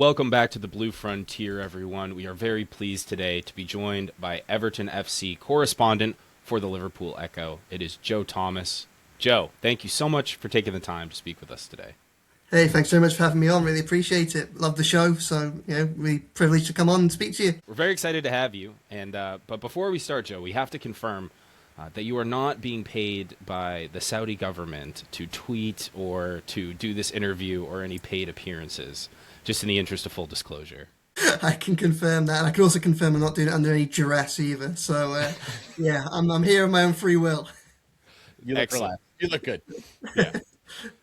Welcome back to the Blue Frontier, everyone. We are very pleased today to be joined by Everton FC correspondent for the Liverpool Echo. It is Joe Thomas. Joe, thank you so much for taking the time to speak with us today. Hey, thanks so much for having me on. Really appreciate it. Love the show, so really privileged to come on and speak to you. We're very excited to have you. But before we start, Joe, we have to confirm that you are not being paid by the Saudi government to tweet or to do this interview or any paid appearances. Just in the interest of full disclosure. I can confirm that, and I can also confirm I'm not doing it under any duress either. So, I'm here of my own free will. You look relaxed. You look good. Yeah.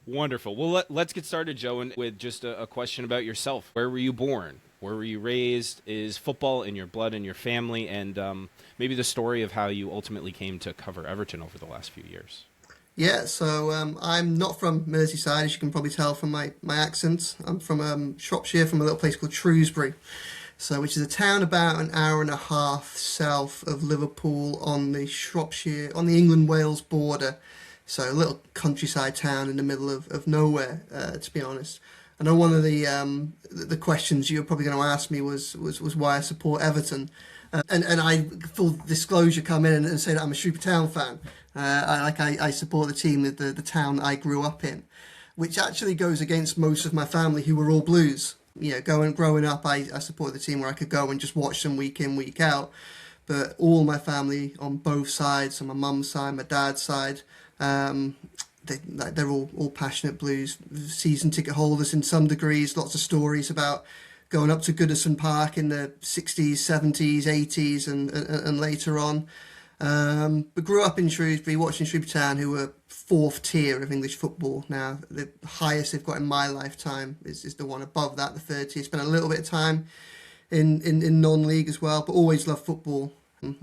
Wonderful. Well, let's get started, Joe, with just a question about yourself. Where were you born? Where were you raised? Is football in your blood and your family? And maybe the story of how you ultimately came to cover Everton over the last few years. Yeah, so I'm not from Merseyside, as you can probably tell from my accent. I'm from Shropshire, from a little place called Shrewsbury, which is a town about an hour and a half south of Liverpool on the England-Wales border. So a little countryside town in the middle of nowhere, to be honest. I know one of the questions you're probably going to ask me was why I support Everton. And I, full disclosure, come in and say that I'm a Shrewsbury Town fan. I support the team, the town that I grew up in, which actually goes against most of my family who were all Blues. Growing up, I supported the team where I could go and just watch them week in, week out. But all my family on both sides, on my mum's side, my dad's side, they're all passionate Blues, season ticket holders in some degrees. Lots of stories about going up to Goodison Park in the 60s, 70s, 80s and later on. But grew up in Shrewsbury, watching Shrewsbury Town, who were fourth tier of English football. Now, the highest they've got in my lifetime is the one above that, the third tier. Spent a little bit of time in non-league as well, but always loved football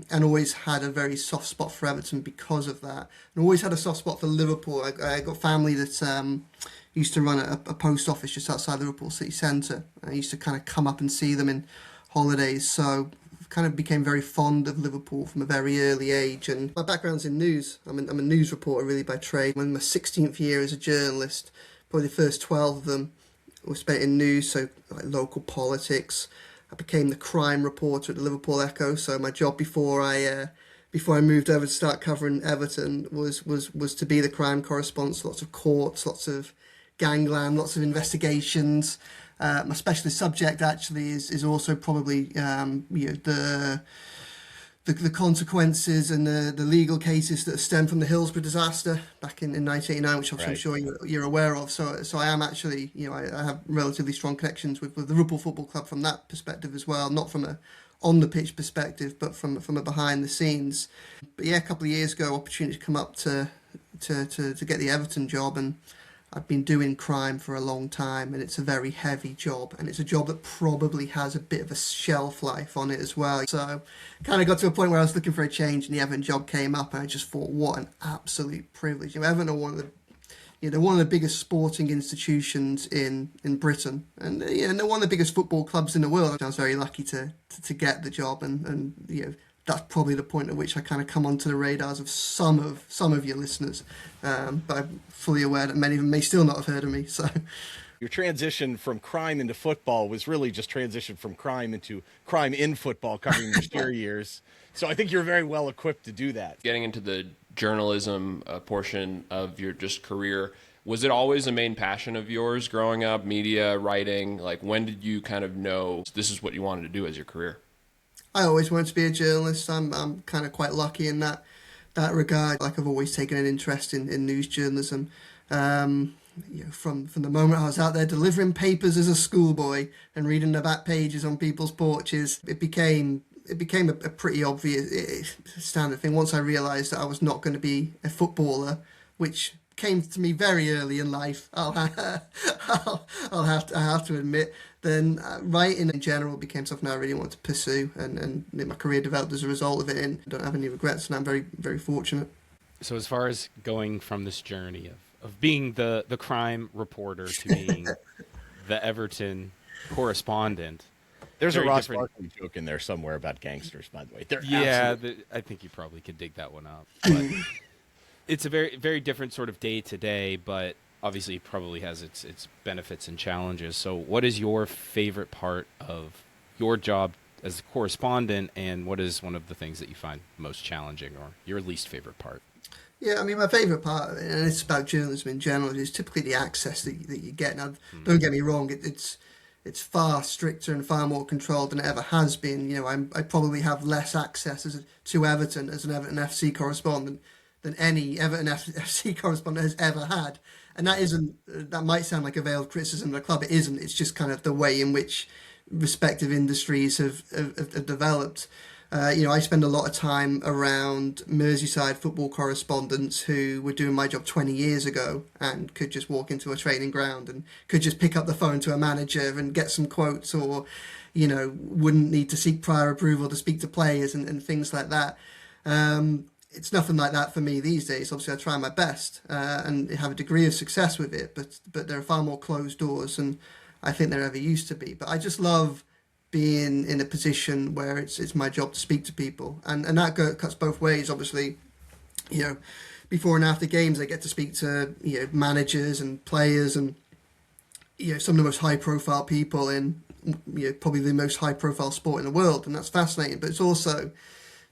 and always had a very soft spot for Everton because of that. And always had a soft spot for Liverpool. I got family that used to run a post office just outside Liverpool city centre. I used to kind of come up and see them in holidays, so kind of became very fond of Liverpool from a very early age. And my background's in news. I'm a news reporter really by trade. In my 16th year as a journalist, probably the first 12 of them were spent in news, so like local politics. I became the crime reporter at the Liverpool Echo, so my job before I moved over to start covering Everton was to be the crime correspondent. So lots of courts, lots of gangland, lots of investigations. My specialist subject actually is also probably the consequences and the legal cases that stem from the Hillsborough disaster back in 1989, which I'm sure you're aware of. So I am actually, I have relatively strong connections with the Liverpool Football Club from that perspective as well, not from a on the pitch perspective, but from a behind the scenes. But yeah, a couple of years ago, opportunity to come up to get the Everton job, and I've been doing crime for a long time, and it's a very heavy job, and it's a job that probably has a bit of a shelf life on it as well. So kind of got to a point where I was looking for a change, and the Everton job came up, and I just thought, what an absolute privilege. Everton are they're one of the biggest sporting institutions in Britain, and they're one of the biggest football clubs in the world. I was very lucky to get the job, and that's probably the point at which I kind of come onto the radars of some of your listeners. But I'm fully aware that many of them may still not have heard of me. So your transition from crime into football was really just transition from crime into crime in football, covering your steer years. So I think you're very well equipped to do that. Getting into the journalism portion of your just career, was it always a main passion of yours growing up, media, writing? Like, when did you kind of know this is what you wanted to do as your career? I always wanted to be a journalist. I'm kind of quite lucky in that regard. Like, I've always taken an interest in news journalism. From the moment I was out there delivering papers as a schoolboy and reading the back pages on people's porches, it became a pretty obvious standard thing. Once I realised that I was not going to be a footballer, which came to me very early in life, I'll have to admit, then writing in general became something I really wanted to pursue, and my career developed as a result of it, and I don't have any regrets, and I'm very, very fortunate. So as far as going from this journey of being the crime reporter to being the Everton correspondent, there's a Ross different... Barkley joke in there somewhere about gangsters, by the way. I think you probably could dig that one up. But it's a very, very different sort of day to day, but obviously probably has its benefits and challenges. So what is your favorite part of your job as a correspondent, and what is one of the things that you find most challenging or your least favorite part? Yeah, I mean, my favourite part, and it's about journalism in general, is typically the access that you get. Now, don't get me wrong, it's far stricter and far more controlled than it ever has been. You know, I probably have less access to Everton as an Everton FC correspondent than any Everton FC correspondent has ever had. And that might sound like a veiled criticism of the club. It isn't. It's just kind of the way in which respective industries have developed. I spend a lot of time around Merseyside football correspondents who were doing my job 20 years ago and could just walk into a training ground and could just pick up the phone to a manager and get some quotes, or, wouldn't need to seek prior approval to speak to players and things like that. It's nothing like that for me these days. Obviously, I try my best and have a degree of success with it, but there are far more closed doors than I think there ever used to be. But I just love being in a position where it's my job to speak to people, and that cuts both ways. Obviously, before and after games, I get to speak to managers and players and some of the most high profile people in probably the most high profile sport in the world, and that's fascinating. But it's also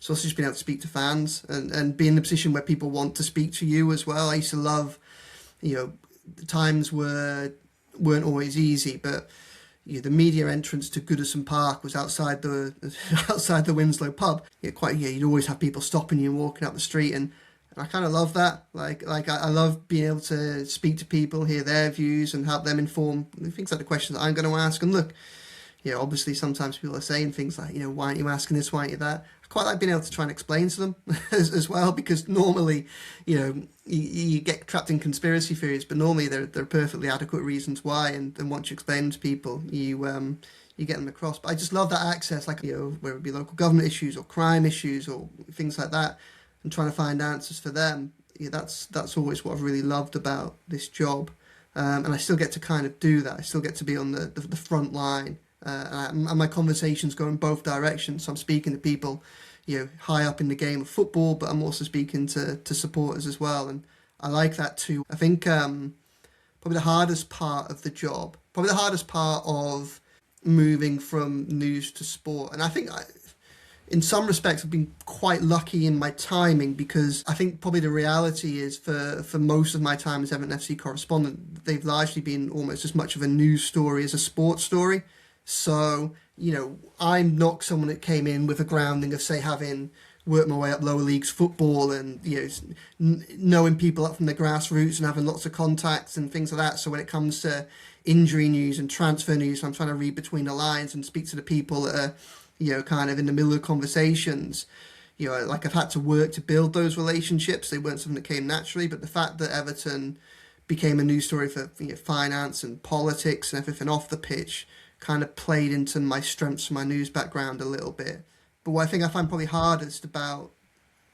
just being able to speak to fans and be in the position where people want to speak to you as well. I used to love, the times weren't always easy, but the media entrance to Goodison Park was outside the Winslow pub. You'd always have people stopping you and walking up the street, and I kind of love that. I love being able to speak to people, hear their views, and help them inform things like the questions that I'm going to ask. And look, obviously sometimes people are saying things like, why aren't you asking this, why aren't you that? I quite like being able to try and explain to them as well, because normally, you get trapped in conspiracy theories, but normally there are perfectly adequate reasons why, and once you explain them to people, you get them across. But I just love that access, whether it be local government issues or crime issues or things like that, and trying to find answers for them. That's always what I've really loved about this job, and I still get to kind of do that. I still get to be on the front line. And my conversations go in both directions. So I'm speaking to people, high up in the game of football, but I'm also speaking to supporters as well. And I like that too. I think probably the hardest part of the job, probably the hardest part of moving from news to sport. And I think in some respects I've been quite lucky in my timing, because I think probably the reality is for most of my time as Everton FC correspondent, they've largely been almost as much of a news story as a sports story. So, I'm not someone that came in with a grounding of, say, having worked my way up lower leagues football and, knowing people up from the grassroots and having lots of contacts and things like that. So when it comes to injury news and transfer news, I'm trying to read between the lines and speak to the people that are, kind of in the middle of conversations. I've had to work to build those relationships. They weren't something that came naturally, but the fact that Everton became a news story for finance and politics and everything off the pitch kind of played into my strengths from my news background a little bit. But what I think I find probably hardest about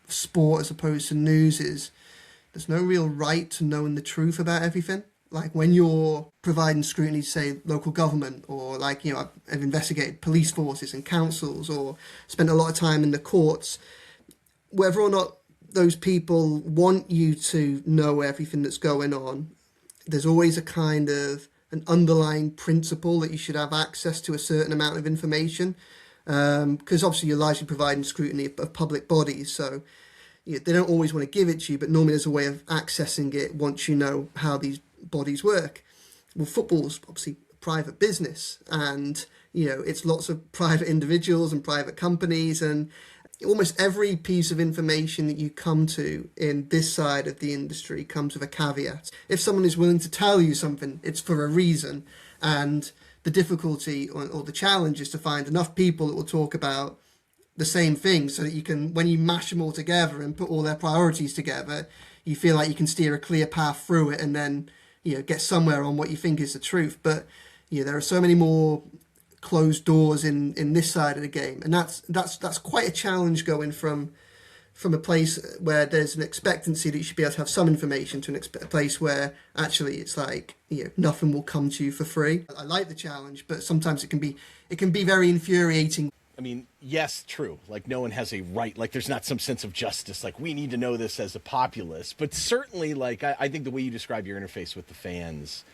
sport as opposed to news is there's no real right to knowing the truth about everything. Like when you're providing scrutiny to, say, local government, or I've investigated police forces and councils, or spent a lot of time in the courts, whether or not those people want you to know everything that's going on, there's always a kind of an underlying principle that you should have access to a certain amount of information, because obviously you're largely providing scrutiny of public bodies, so they don't always want to give it to you, but normally there's a way of accessing it once you know how these bodies work. Well, football's obviously a private business, and it's lots of private individuals and private companies, and almost every piece of information that you come to in this side of the industry comes with a caveat. If someone is willing to tell you something, it's for a reason. And the difficulty or the challenge is to find enough people that will talk about the same thing, so that you can, when you mash them all together and put all their priorities together, you feel like you can steer a clear path through it and then, get somewhere on what you think is the truth. But, there are so many more closed doors in this side of the game, and that's quite a challenge, going from a place where there's an expectancy that you should be able to have some information to a place where actually it's like nothing will come to you for free. I like the challenge, but sometimes it can be very infuriating. I mean, yes, true. Like, no one has a right. Like, there's not some sense of justice. Like, we need to know this as a populace. But certainly, like, I think the way you describe your interface with the fans,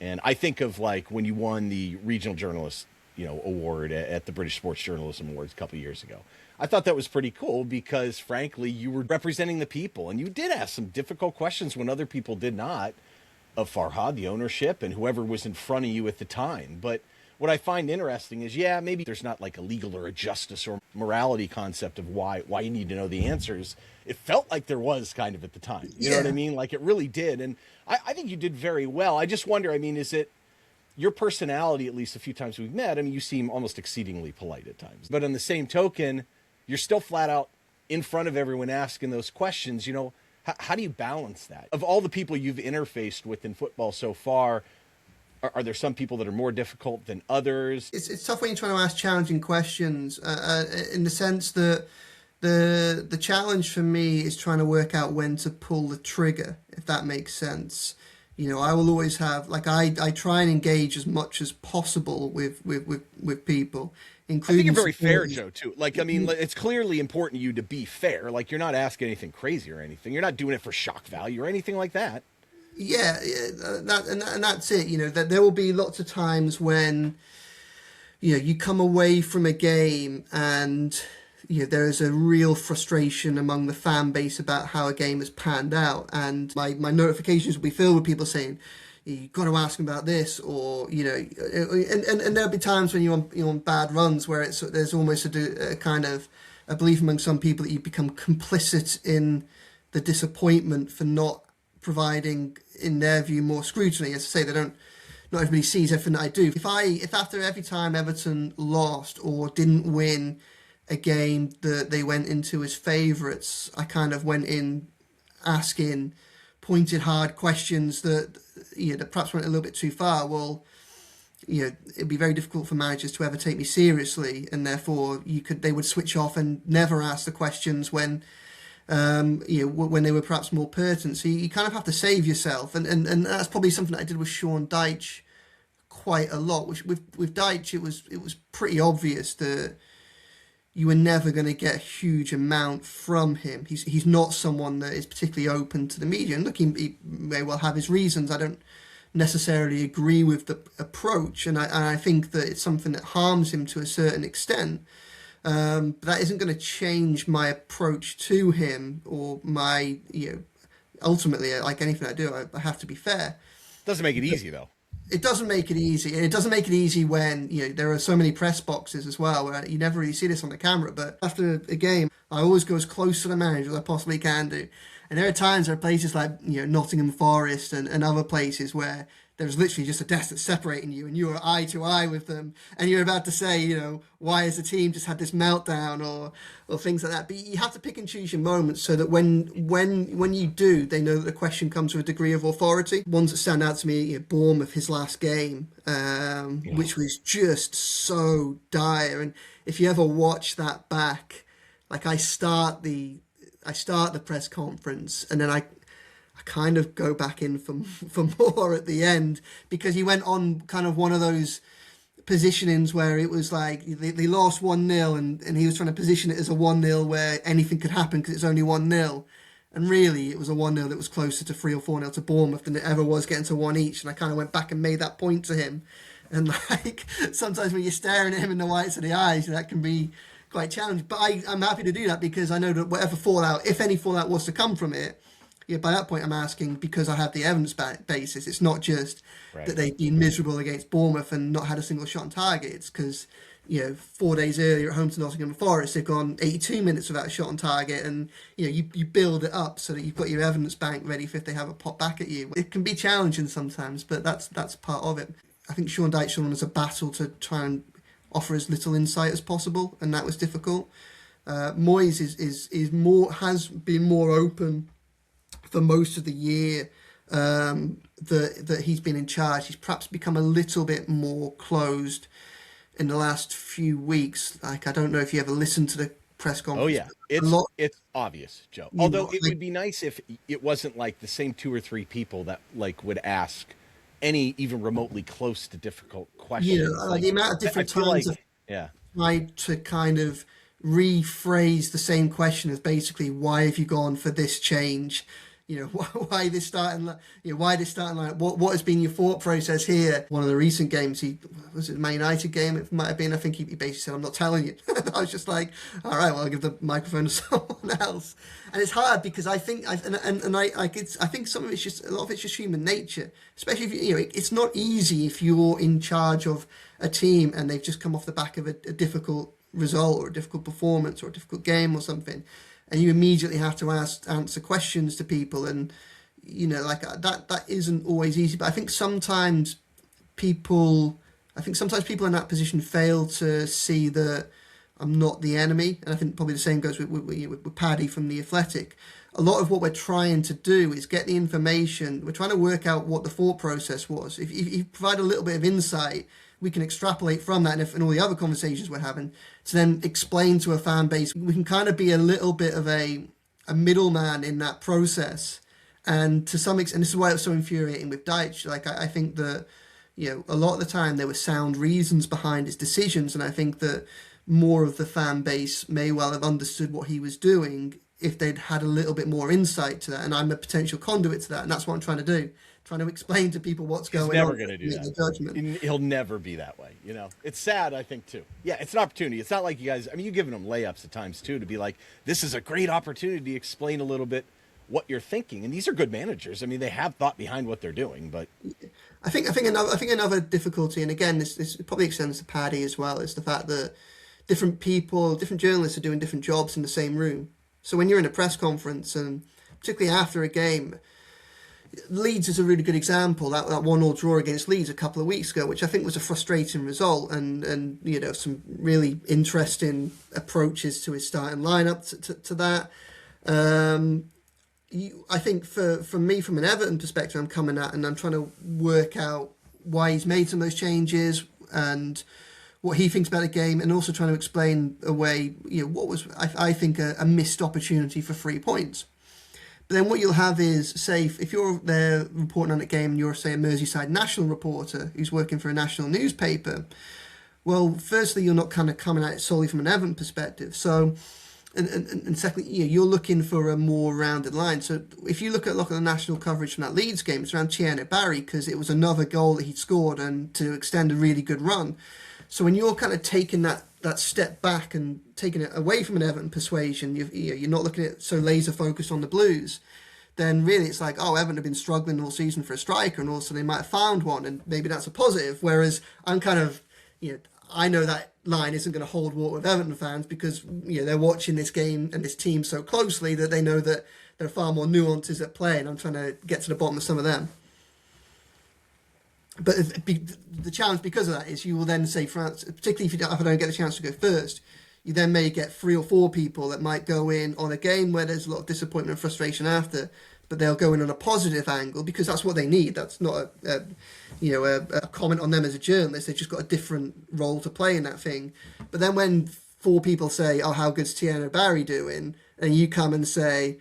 and I think of, like, when you won the Regional Journalist, award at the British Sports Journalism Awards a couple of years ago. I thought that was pretty cool because, frankly, you were representing the people. And you did ask some difficult questions when other people did not, of Farhad, the ownership, and whoever was in front of you at the time. But what I find interesting is, maybe there's not like a legal or a justice or morality concept of why you need to know the answers. It felt like there was kind of at the time. You know what I mean? Like, it really did. And I think you did very well. I just wonder, I mean, is it your personality, at least a few times we've met? I mean, you seem almost exceedingly polite at times. But on the same token, you're still flat out in front of everyone asking those questions. How do you balance that? Of all the people you've interfaced with in football so far, are there some people that are more difficult than others? It's tough when you're trying to ask challenging questions, in the sense that the challenge for me is trying to work out when to pull the trigger, if that makes sense. I will always have, like, I try and engage as much as possible with people, including. I think you're very fair, Joe, too. Like, I mean, it's clearly important to you to be fair. Like, you're not asking anything crazy or anything. You're not doing it for shock value or anything like that. Yeah, and that's it. That there will be lots of times when, you come away from a game and, there is a real frustration among the fan base about how a game has panned out. And my notifications will be filled with people saying, you've got to ask them about this, or, and there'll be times when you're on bad runs where there's almost a kind of a belief among some people that you become complicit in the disappointment for not providing, in their view, more scrutiny. As I say, not everybody sees everything that I do. If after every time Everton lost or didn't win a game that they went into as favourites, I kind of went in asking pointed, hard questions that that perhaps went a little bit too far. Well, it'd be very difficult for managers to ever take me seriously, and therefore they would switch off and never ask the questions when when they were perhaps more pertinent. So you kind of have to save yourself, and that's probably something that I did with Sean Dyche quite a lot. With Dyche, it was pretty obvious that you were never going to get a huge amount from him. He's not someone that is particularly open to the media. And look, he may well have his reasons. I don't necessarily agree with the approach, and I think that it's something that harms him to a certain extent. But that isn't going to change my approach to him or my, ultimately, like anything I do, I have to be fair. Doesn't make it easy, though. It doesn't make it easy, and it doesn't make it easy when there are so many press boxes as well, where you never really see this on the camera. But after a game, I always go as close to the manager as I possibly can do. And there are places like Nottingham Forest and other places where there's literally just a desk that's separating you, and you are eye to eye with them, and you're about to say, why has the team just had this meltdown or things like that. But you have to pick and choose your moments so that when you do, they know that the question comes with a degree of authority. Ones that stand out to me, Bournemouth, his last game, which was just so dire. And if you ever watch that back, like I start the press conference, and then I kind of go back in for more at the end, because he went on kind of one of those positionings where it was like they lost 1-0 and he was trying to position it as a 1-0 where anything could happen because it's only 1-0. And really it was a 1-0 that was closer to 3 or 4-0 to Bournemouth than it ever was getting to 1 each. And I kind of went back and made that point to him. And like sometimes when you're staring at him in the whites of the eyes, that can be quite challenging. But I'm happy to do that because I know that whatever fallout, if any fallout was to come from it, by that point I'm asking because I have the evidence basis. It's not just that they've been miserable against Bournemouth and not had a single shot on target. It's because 4 days earlier at home to Nottingham Forest, they've gone 82 minutes without a shot on target, and you build it up so that you've got your evidence bank ready for if they have a pop back at you. It can be challenging sometimes, but that's part of it. I think Sean Dyche won as a battle to try and offer as little insight as possible, and that was difficult. Moyes has been more open for most of the year that he's been in charge. He's perhaps become a little bit more closed in the last few weeks. Like, I don't know if you ever listened to the press conference. Oh yeah, it's obvious, Joe. Although it would be nice if it wasn't like the same 2 or 3 people that like would ask any even remotely close to difficult questions. Like the amount of different times. tried to kind of rephrase the same question as basically, why have you gone for this change? Why this starting? Why this starting line? What has been your thought process here? One of the recent games, was it the Man United game? It might have been. I think he basically said, "I'm not telling you." I was just like, "All right, well, I'll give the microphone to someone else." And it's hard because I think, I think some of it's just, a lot of it's just human nature. Especially if it's not easy if you're in charge of a team and they've just come off the back of a difficult result or a difficult performance or a difficult game or something. And you immediately have to answer questions to people, and that isn't always easy. But I think sometimes people in that position fail to see that I'm not the enemy, and I think probably the same goes with Paddy from The Athletic. A lot of what we're trying to do is get the information. We're trying to work out what the thought process was. If you provide a little bit of insight, we can extrapolate from that, and all the other conversations we're having, to then explain to a fan base. We can kind of be a little bit of a middleman in that process. And to some extent, and this is why it was so infuriating with Deitch. I think that, a lot of the time there were sound reasons behind his decisions, and I think that more of the fan base may well have understood what he was doing if they'd had a little bit more insight to that. And I'm a potential conduit to that, and that's what I'm trying to do. Trying to explain to people what's going on. He's never going to do that. He'll never be that way. It's sad, I think, too. Yeah, it's an opportunity. It's not like you guys, you're giving them layups at times, too, to be like, this is a great opportunity to explain a little bit what you're thinking. And these are good managers. They have thought behind what they're doing, but I think another difficulty, and again, this probably extends to Paddy as well, is the fact that different journalists are doing different jobs in the same room. So when you're in a press conference, and particularly after a game, Leeds is a really good example. That 1-1 draw against Leeds a couple of weeks ago, which I think was a frustrating result, and some really interesting approaches to his starting lineup to that. I think for me, from an Everton perspective, I'm coming at and I'm trying to work out why he's made some of those changes and what he thinks about the game, and also trying to explain away what was I think a missed opportunity for 3 points. But then what you'll have is, say, if you're there reporting on a game and you're, say, a Merseyside national reporter who's working for a national newspaper, well, firstly, you're not kind of coming at it solely from an Everton perspective. So, and secondly, you're looking for a more rounded line. So if you look at the national coverage from that Leeds game, it's around Thierry Barry, because it was another goal that he'd scored and to extend a really good run. So when you're kind of taking that step back and taking it away from an Everton persuasion, you're not looking at it so laser focused on the Blues, then really it's like, Everton have been struggling all season for a striker, and also they might have found one, and maybe that's a positive. Whereas I'm kind of, I know that line isn't going to hold water with Everton fans, because they're watching this game and this team so closely that they know that there are far more nuances at play, and I'm trying to get to the bottom of some of them. But the challenge because of that is you will then say, France, particularly if I don't get the chance to go first, you then may get 3 or 4 people that might go in on a game where there's a lot of disappointment and frustration after, but they'll go in on a positive angle because that's what they need. That's not a comment on them as a journalist. They've just got a different role to play in that thing. But then when 4 people say, how good's Thierry Barry doing? And you come and say,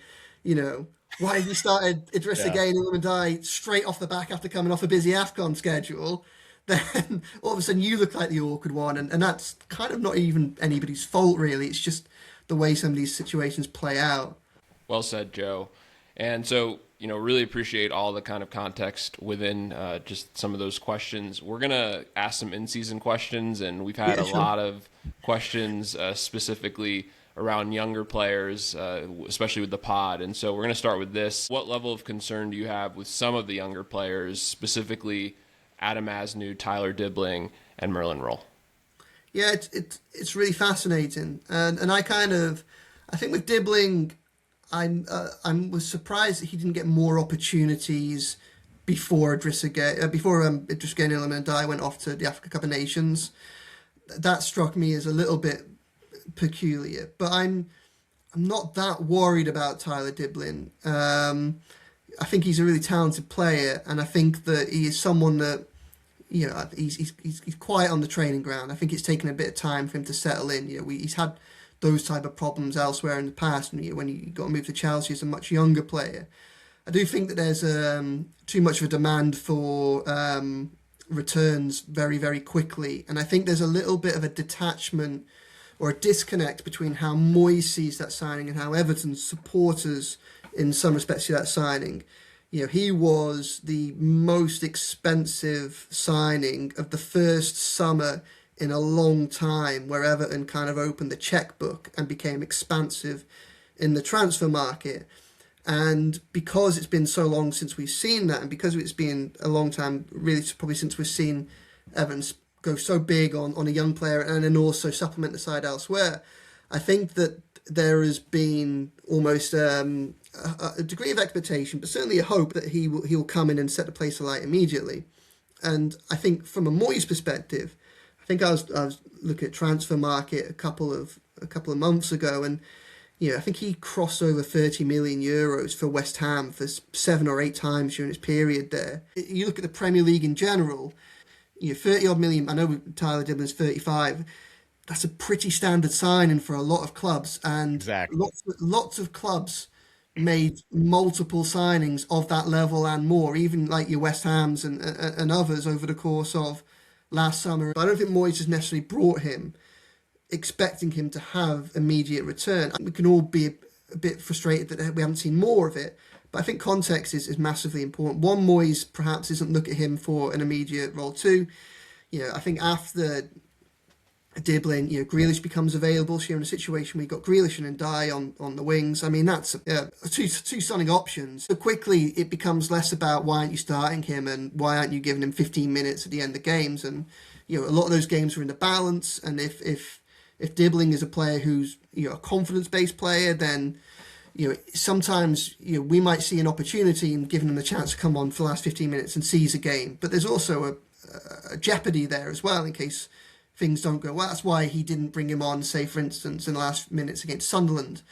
why have you started Idrissa Gueye and Illuminati straight off the back after coming off a busy AFCON schedule? Then all of a sudden you look like the awkward one, and that's kind of not even anybody's fault, really. It's just the way some of these situations play out. Well said, Joe. And so, really appreciate all the kind of context within just some of those questions. We're going to ask some in-season questions, and we've had a lot of questions specifically around younger players, especially with the pod. And so we're going to start with this. What level of concern do you have with some of the younger players, specifically Adam Aznou, Tyler Dibling, and Merlin Rohl? Yeah, it's really fascinating. And I think with Dibling, I was surprised that he didn't get more opportunities before Idrissa Gueye and Illuminati went off to the Africa Cup of Nations. That struck me as a little bit peculiar, but I'm not that worried about Tyler Dibling. I think he's a really talented player, and I think that he is someone that he's quiet on the training ground. I think it's taken a bit of time for him to settle in. He's had those type of problems elsewhere in the past, and when he got moved to Chelsea as a much younger player. I do think that there's too much of a demand for returns very, very quickly. And I think there's a little bit of a detachment or a disconnect between how Moyes sees that signing and how Everton's supporters, in some respects, see that signing. He was the most expensive signing of the first summer in a long time, where Everton kind of opened the checkbook and became expansive in the transfer market. And because it's been so long since we've seen that, and because it's been a long time, really probably since we've seen Everton go so big on a young player and then also supplement the side elsewhere, I think that there has been almost a degree of expectation, but certainly a hope that he will come in and set the place alight immediately. And I think from a Moyes perspective, I think I was looking at transfer market a couple of months ago, and I think he crossed over 30 million euros for West Ham for 7 or 8 times during his period there. You look at the Premier League in general, 30 odd million. I know Tyler Dibling's 35. That's a pretty standard signing for a lot of clubs, and exactly. lots of clubs made multiple signings of that level and more, even like your West Hams and others over the course of last summer. But I don't think Moyes has necessarily brought him expecting him to have immediate return. We can all be a bit frustrated that we haven't seen more of it, but I think context is massively important. One, Moyes perhaps isn't look at him for an immediate role. Two, I think after Dibling, Grealish becomes available. So you're in a situation where you've got Grealish and Dye on the wings. I mean, that's two stunning options. So quickly it becomes less about why aren't you starting him and why aren't you giving him 15 minutes at the end of games. And a lot of those games are in the balance. And if Dibling is a player who's a confidence-based player, then sometimes we might see an opportunity in giving him the chance to come on for the last 15 minutes and seize a game. But there's also a jeopardy there as well in case things don't go well. That's why he didn't bring him on, say, for instance, in the last minutes against Sunderland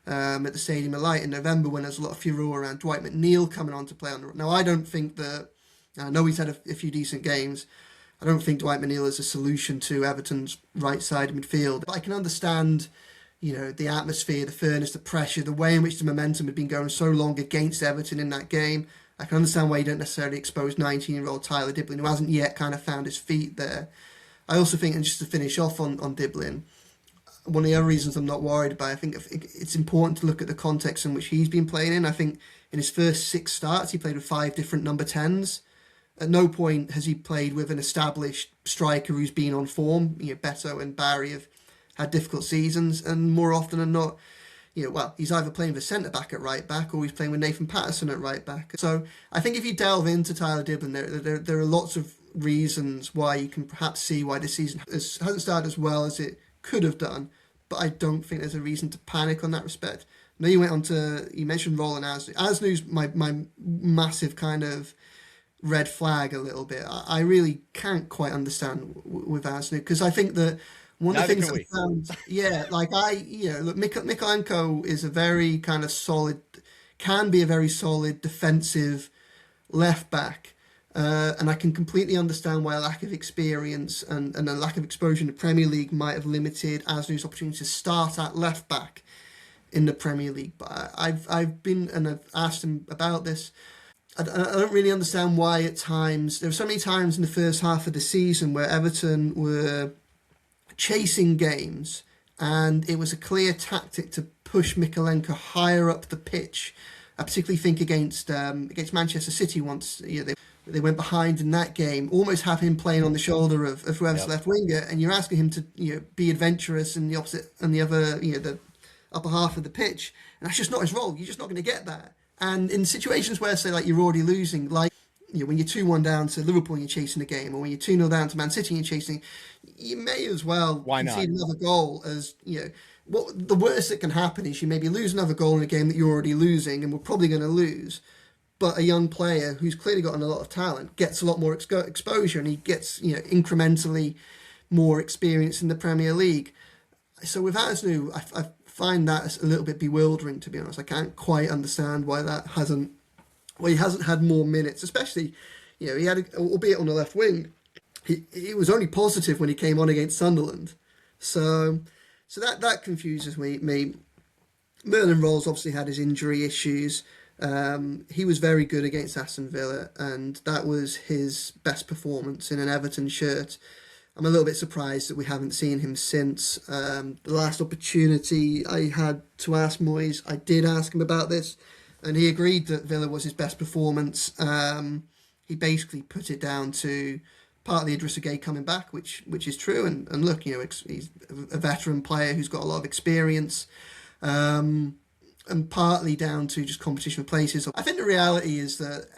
at the Stadium of Light in November, when there's a lot of furore around Dwight McNeil coming on to play on the... Now, I don't think that... I know he's had a few decent games. I don't think Dwight McNeil is a solution to Everton's right-side midfield. But I can understand, the atmosphere, the furnace, the pressure, the way in which the momentum had been going so long against Everton in that game. I can understand why you don't necessarily expose 19-year-old Tyler Dibling, who hasn't yet kind of found his feet there. I also think, and just to finish off on Dibling, one of the other reasons I'm not worried about, I think it's important to look at the context in which he's been playing in. I think in his first 6 starts, he played with 5 different number 10s. At no point has he played with an established striker who's been on form. Beto and Barry have had difficult seasons, and more often than not, he's either playing with a centre-back at right-back or he's playing with Nathan Patterson at right-back. So I think if you delve into Tyler Dibling, there are lots of reasons why you can perhaps see why this season hasn't started as well as it could have done, but I don't think there's a reason to panic on that respect. Now you mentioned Rohl and Aznou. Aznou's my massive kind of red flag a little bit. I really can't quite understand with Aznou, because I think that one of the things I found, look, Mikolenko is a very kind of solid, can be a very solid defensive left back. And I can completely understand why a lack of experience and a lack of exposure in the Premier League might have limited Aznou's opportunity to start at left back in the Premier League. But I've been and I've asked him about this. I don't really understand why at times, there were so many times in the first half of the season where Everton were chasing games and it was a clear tactic to push Mikolenko higher up the pitch. I particularly think against Manchester City once, they went behind in that game, almost have him playing on the shoulder of whoever's left winger, and you're asking him to be adventurous in the opposite and the other the upper half of the pitch, and that's just not his role. You're just not going to get that. And in situations where, say, like you're already losing, like when you're 2-1 down to Liverpool and you're chasing a game, or when you're 2-0 down to Man City and you're chasing, you may as well concede another goal. As what the worst that can happen is you maybe lose another goal in a game that you're already losing, and we're probably going to lose. But a young player who's clearly gotten a lot of talent gets a lot more exposure, and he gets incrementally more experience in the Premier League. So with Aznou, I find that a little bit bewildering, to be honest. I can't quite understand why he hasn't had more minutes, especially he had, albeit on the left wing, he was only positive when he came on against Sunderland. So that confuses me. Merlin Rohl's obviously had his injury issues. He was very good against Aston Villa, and that was his best performance in an Everton shirt. I'm a little bit surprised that we haven't seen him since. The last opportunity I had to ask Moyes, I did ask him about this, and he agreed that Villa was his best performance. He basically put it down to partly Idrissa Gueye coming back, which is true. And look, he's a veteran player who's got a lot of experience, and partly down to just competition for places. I think the reality is that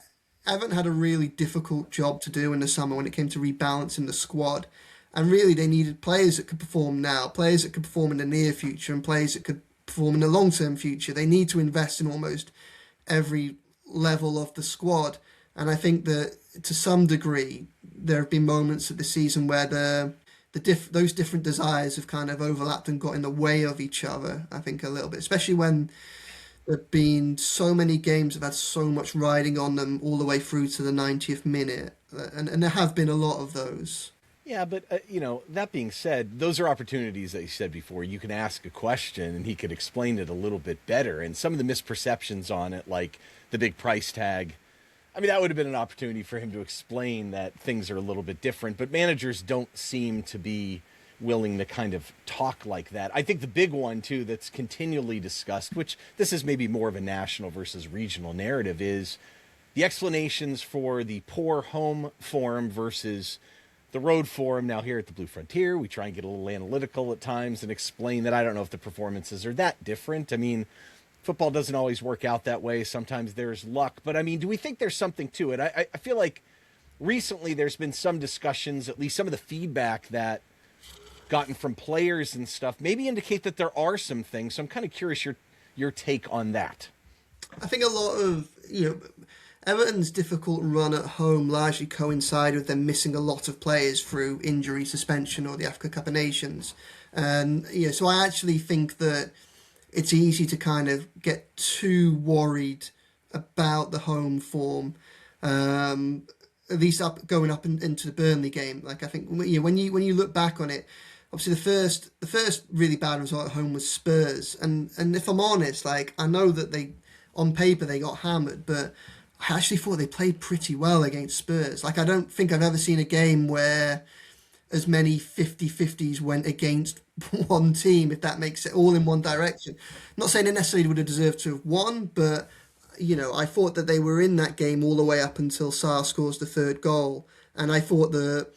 Everton had a really difficult job to do in the summer when it came to rebalancing the squad. And really, they needed players that could perform now, players that could perform in the near future, and players that could perform in the long-term future. They need to invest in almost every level of the squad. And I think that to some degree, there have been moments of the season where those different desires have kind of overlapped and got in the way of each other, I think, a little bit, especially when there have been so many games that have had so much riding on them all the way through to the 90th minute. And there have been a lot of those. Yeah, but, that being said, those are opportunities that you said before. You can ask a question and he could explain it a little bit better. And some of the misperceptions on it, like the big price tag, I mean, that would have been an opportunity for him to explain that things are a little bit different. But managers don't seem to be willing to kind of talk like that. I think the big one, too, that's continually discussed, which this is maybe more of a national versus regional narrative, is the explanations for the poor home form versus the road form. Now here at the Blue Frontier, we try and get a little analytical at times and explain that I don't know if the performances are that different. I mean, football doesn't always work out that way. Sometimes there's luck. But, I mean, do we think there's something to it? I feel like recently there's been some discussions, at least some of the feedback that gotten from players and stuff, maybe indicate that there are some things. So I'm kind of curious your take on that. I think a lot of, Everton's difficult run at home largely coincided with them missing a lot of players through injury, suspension, or the Africa Cup of Nations. And, so I actually think that it's easy to kind of get too worried about the home form, at least going up into the Burnley game. Like, I think when you look back on it, obviously the first really bad result at home was Spurs, and if I'm honest, like, I know that on paper they got hammered, but I actually thought they played pretty well against Spurs. Like, I don't think I've ever seen a game where as many 50-50s went against one team, if that makes it, all in one direction. I'm not saying they necessarily would have deserved to have won, but, I thought that they were in that game all the way up until Sarr scores the third goal. And I thought that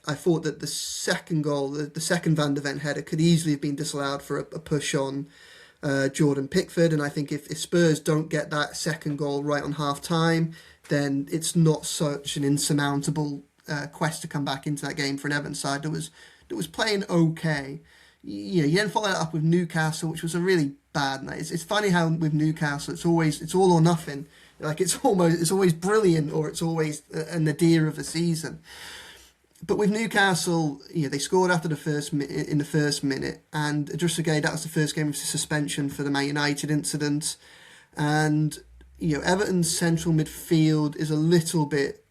the second goal, the second Van der Ven header, could easily have been disallowed for a push on Jordan Pickford. And I think if Spurs don't get that second goal right on half time, then it's not such an insurmountable quest to come back into that game for an Everton side that was playing okay. You then follow that up with Newcastle, which was a really bad night. It's funny how with Newcastle it's all or nothing. Like, it's always brilliant or it's always a nadir of the season. But with Newcastle, they scored after the first minute, and Idrissa Gueye, that was the first game of suspension for the Man United incident. And Everton's central midfield is a little bit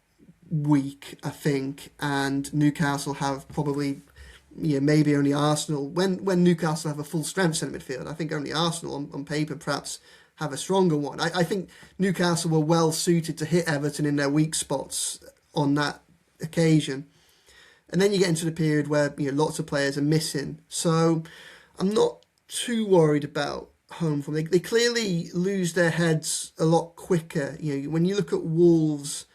weak, I think, and Newcastle have probably, maybe only Arsenal. When Newcastle have a full strength centre midfield, I think only Arsenal on paper perhaps have a stronger one. I think Newcastle were well suited to hit Everton in their weak spots on that occasion. And then you get into the period where lots of players are missing. So I'm not too worried about home form. They clearly lose their heads a lot quicker. When you look at Wolves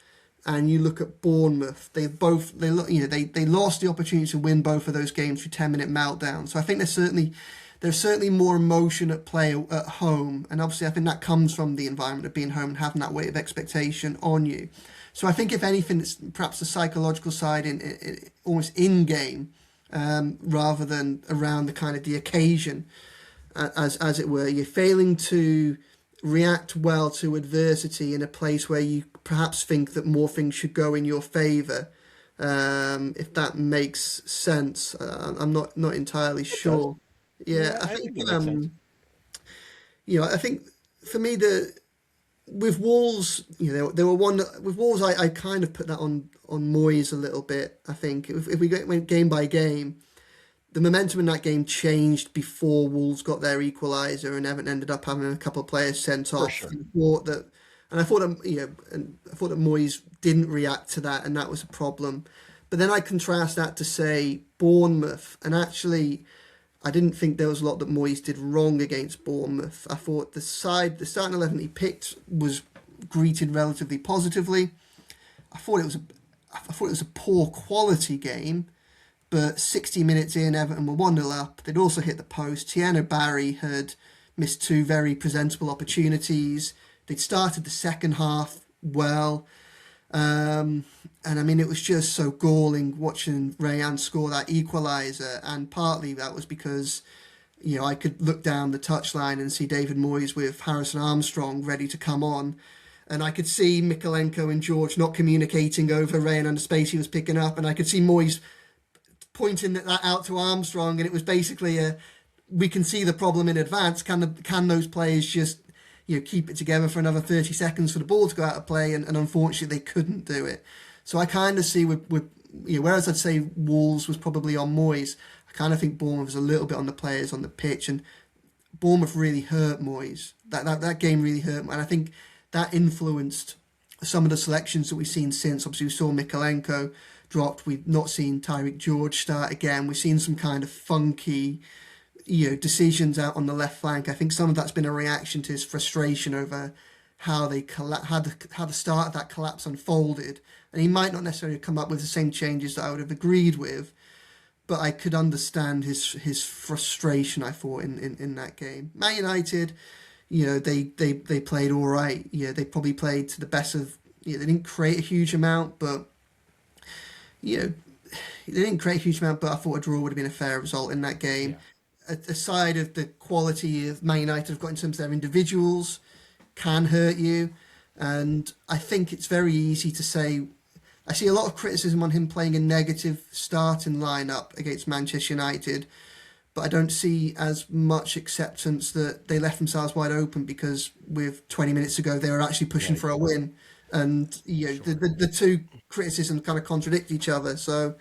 and you look at Bournemouth, they lost the opportunity to win both of those games through 10-minute meltdowns. So I think there's certainly more emotion at play at home, and obviously I think that comes from the environment of being home and having that weight of expectation on you. So I think if anything, it's perhaps the psychological side in almost in-game rather than around the kind of the occasion, as it were. You're failing to react well to adversity in a place where you perhaps think that more things should go in your favour. If that makes sense, I'm not entirely sure. Yeah, I think I think for me with Wolves, they were one. With Wolves, I kind of put that on Moyes a little bit. I think if we went game by game, the momentum in that game changed before Wolves got their equaliser, and Everton ended up having a couple of players sent off. sure. I thought that Moyes didn't react to that, and that was a problem. But then I contrast that to say Bournemouth, and actually, I didn't think there was a lot that Moyes did wrong against Bournemouth. I thought the starting 11 he picked was greeted relatively positively. I thought it was a poor quality game. But 60 minutes in, Everton were 1-0 up. They'd also hit the post. Tieno Barry had missed 2 very presentable opportunities. They'd started the second half well. And I mean, it was just so galling watching Rayan score that equaliser. And partly that was because, I could look down the touchline and see David Moyes with Harrison Armstrong ready to come on. And I could see Mykolenko and George not communicating over Rayan and the space he was picking up. And I could see Moyes pointing that out to Armstrong, and it was basically we can see the problem in advance. Can those players just keep it together for another 30 seconds for the ball to go out of play? And unfortunately, they couldn't do it. So I kind of see with whereas I'd say Wolves was probably on Moyes, I kind of think Bournemouth was a little bit on the players on the pitch, and Bournemouth really hurt Moyes. That game really hurt him, and I think that influenced some of the selections that we've seen since. Obviously, we saw Mykolenko dropped. We've not seen Tyreek George start again. We've seen some kind of funky, decisions out on the left flank. I think some of that's been a reaction to his frustration over how how the start of that collapse unfolded. And he might not necessarily come up with the same changes that I would have agreed with, but I could understand his frustration, I thought, in that game. Man United, they played all right. They probably played to the best of. They didn't create a huge amount, but. They didn't create a huge amount, but I thought a draw would have been a fair result in that game. Yeah. Aside of the quality of Man United have got in terms of their individuals, can hurt you. And I think it's very easy to say, I see a lot of criticism on him playing a negative starting lineup against Manchester United, but I don't see as much acceptance that they left themselves wide open, because with 20 minutes ago, they were actually pushing for a win. And the two criticisms kind of contradict each other. So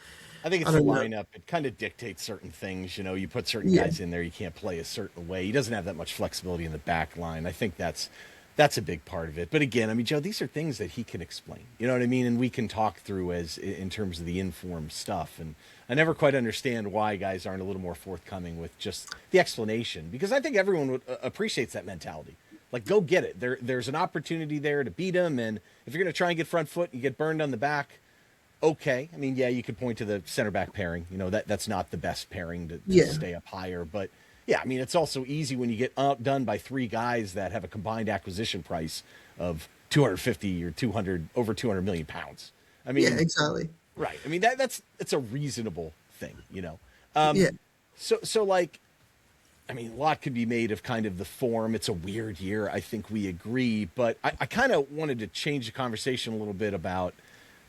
I think it's the lineup. It kind of dictates certain things. You put certain guys in there, you can't play a certain way. He doesn't have that much flexibility in the back line. I think that's a big part of it. But again, I mean, Joe, these are things that he can explain. You know what I mean? And we can talk through as in terms of the informed stuff. And I never quite understand why guys aren't a little more forthcoming with just the explanation, because I think everyone appreciates that mentality. Like, go get it. There's an opportunity there to beat him, and if you're going to try and get front foot and you get burned on the back, okay. I mean, you could point to the center back pairing. That's not the best pairing to stay up higher. But, yeah, I mean, it's also easy when you get outdone by 3 guys that have a combined acquisition price of 250 or 200, over 200 million pounds. I mean, yeah, exactly. Right. I mean, that's a reasonable thing, So, like, I mean, a lot could be made of kind of the form. It's a weird year. I think we agree. But I kind of wanted to change the conversation a little bit about,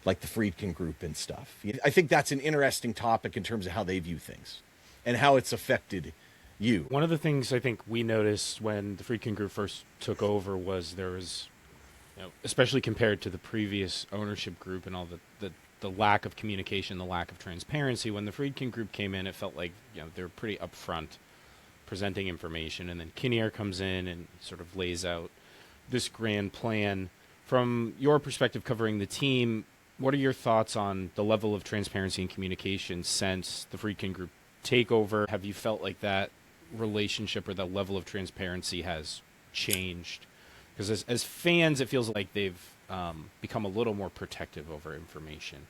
like, the Friedkin Group and stuff. I think that's an interesting topic in terms of how they view things and how it's affected you. One of the things I think we noticed when the Friedkin Group first took over was there was, especially compared to the previous ownership group and all the lack of communication, the lack of transparency. When the Friedkin Group came in, it felt like they were pretty upfront presenting information, and then Kinnear comes in and sort of lays out this grand plan. From your perspective covering the team, what are your thoughts on the level of transparency and communication since the Friedkin Group takeover? Have you felt like that relationship or that level of transparency has changed? Because as fans, it feels like they've become a little more protective over information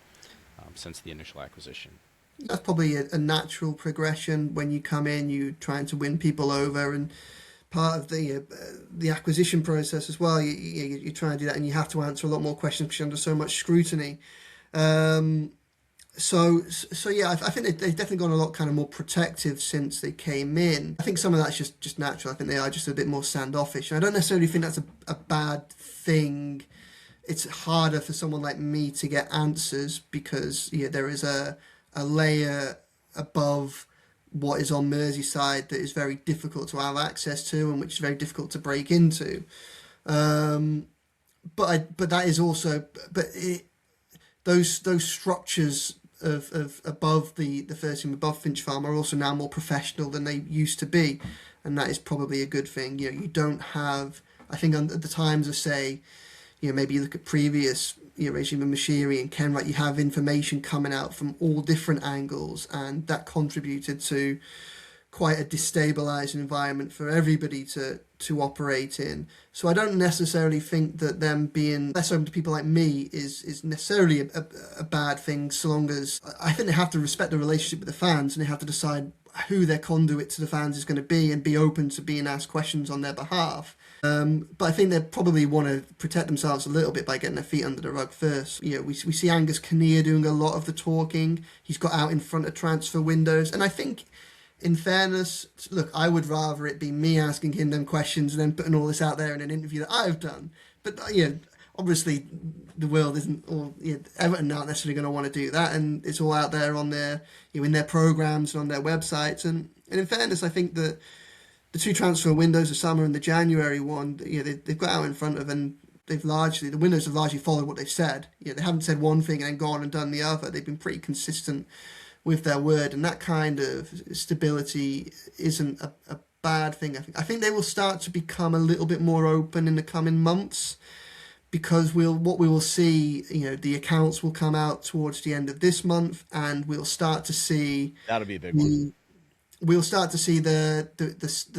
since the initial acquisition. That's probably a natural progression. When you come in, you're trying to win people over, and part of the acquisition process as well. You try and do that, and you have to answer a lot more questions because you're under so much scrutiny. So yeah, I think they've definitely gone a lot kind of more protective since they came in. I think some of that's just natural. I think they are just a bit more standoffish. And I don't necessarily think that's a bad thing. It's harder for someone like me to get answers because there is a layer above what is on Merseyside that is very difficult to have access to and which is very difficult to break into. But that is also those structures of above the first team above Finch Farm are also now more professional than they used to be, and that is probably a good thing. You don't have, I think, at the times of, say, maybe you look at previous regime of Mashiri and Kenwright, you have information coming out from all different angles, and that contributed to quite a destabilizing environment for everybody to operate in. So I don't necessarily think that them being less open to people like me is necessarily a bad thing, so long as I think they have to respect the relationship with the fans, and they have to decide who their conduit to the fans is going to be and be open to being asked questions on their behalf. But I think they probably want to protect themselves a little bit by getting their feet under the rug first. We see Angus Kinnear doing a lot of the talking. He's got out in front of transfer windows, and I think, in fairness, look, I would rather it be me asking him them questions and then putting all this out there in an interview that I've done. But, obviously the world isn't all, Everton aren't necessarily going to want to do that, and it's all out there on their, in their programmes and on their websites. And in fairness, I think that the two transfer windows, the summer and the January one, they've got out in front of, and the windows have largely followed what they've said. They haven't said one thing and then gone and done the other. They've been pretty consistent with their word, and that kind of stability isn't a bad thing. I think they will start to become a little bit more open in the coming months, because what we will see, the accounts will come out towards the end of this month, and we'll start to see, that'll be a big one. We'll start to see the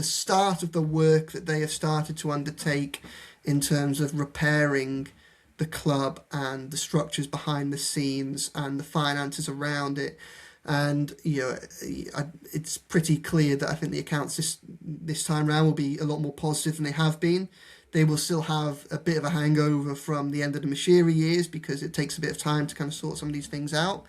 start of the work that they have started to undertake in terms of repairing the club and the structures behind the scenes and the finances around it. And it's pretty clear that I think the accounts this time round will be a lot more positive than they have been. They will still have a bit of a hangover from the end of the Mashiri years, because it takes a bit of time to kind of sort some of these things out.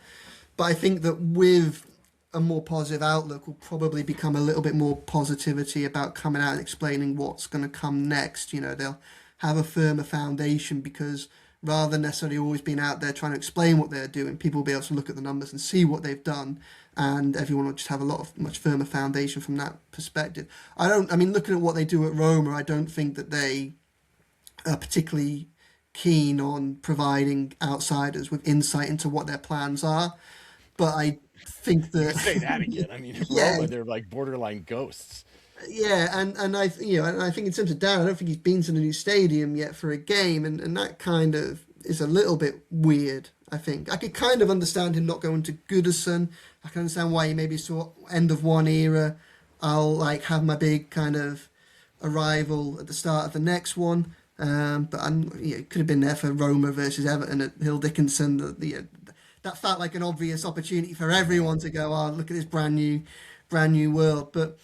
But I think that with a more positive outlook will probably become a little bit more positivity about coming out and explaining what's going to come next. They'll have a firmer foundation, because rather than necessarily always being out there trying to explain what they're doing, people will be able to look at the numbers and see what they've done, and everyone will just have much firmer foundation from that perspective. Looking at what they do at Roma, I don't think that they are particularly keen on providing outsiders with insight into what their plans are, but I think that say that again. Roma, they're like borderline ghosts. Yeah, and I think in terms of Darren, I don't think he's been to the new stadium yet for a game, and that kind of is a little bit weird. I think I could kind of understand him not going to Goodison. I can understand why he maybe saw end of one era. I'll have my big kind of arrival at the start of the next one. But it could have been there for Roma versus Everton at Hill Dickinson. That felt like an obvious opportunity for everyone to go, oh, look at this brand new world. But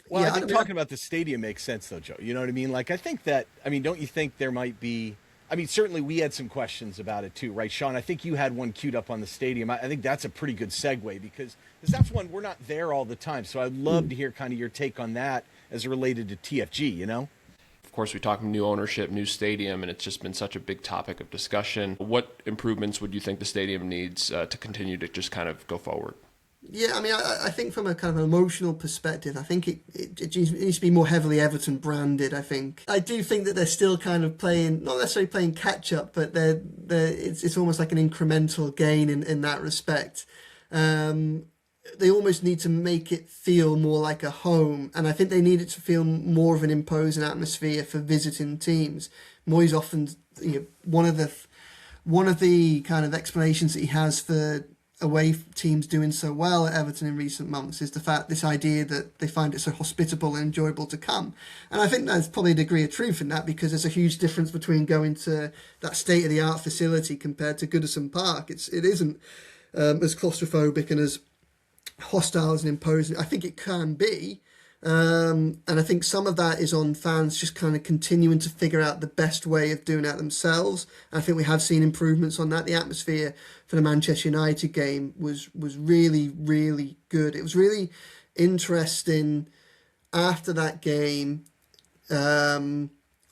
well, I think talking about the stadium makes sense, though, Joe. You know what I mean? I think that, don't you think there might be, certainly we had some questions about it too, right, Sean? I think you had one queued up on the stadium. I think that's a pretty good segue, because that's one, we're not there all the time. So I'd love to hear kind of your take on that as related to TFG, Of course, we talk new ownership, new stadium, and it's just been such a big topic of discussion. What improvements would you think the stadium needs to continue to just kind of go forward? Yeah, I think from a kind of emotional perspective, I think it needs to be more heavily Everton branded. I think I do think that they're still kind of playing, not necessarily playing catch up, but it's almost like an incremental gain in that respect. They almost need to make it feel more like a home, and I think they need it to feel more of an imposing atmosphere for visiting teams. Moyes often, one of the kind of explanations that he has for away teams doing so well at Everton in recent months is this idea that they find it so hospitable and enjoyable to come. And I think there's probably a degree of truth in that, because there's a huge difference between going to that state-of-the-art facility compared to Goodison Park. It isn't as claustrophobic and as hostile and imposing. I think it can be, and I think some of that is on fans just kind of continuing to figure out the best way of doing that themselves. And I think we have seen improvements on that. The atmosphere for the Manchester United game was really, really good. It was really interesting after that game,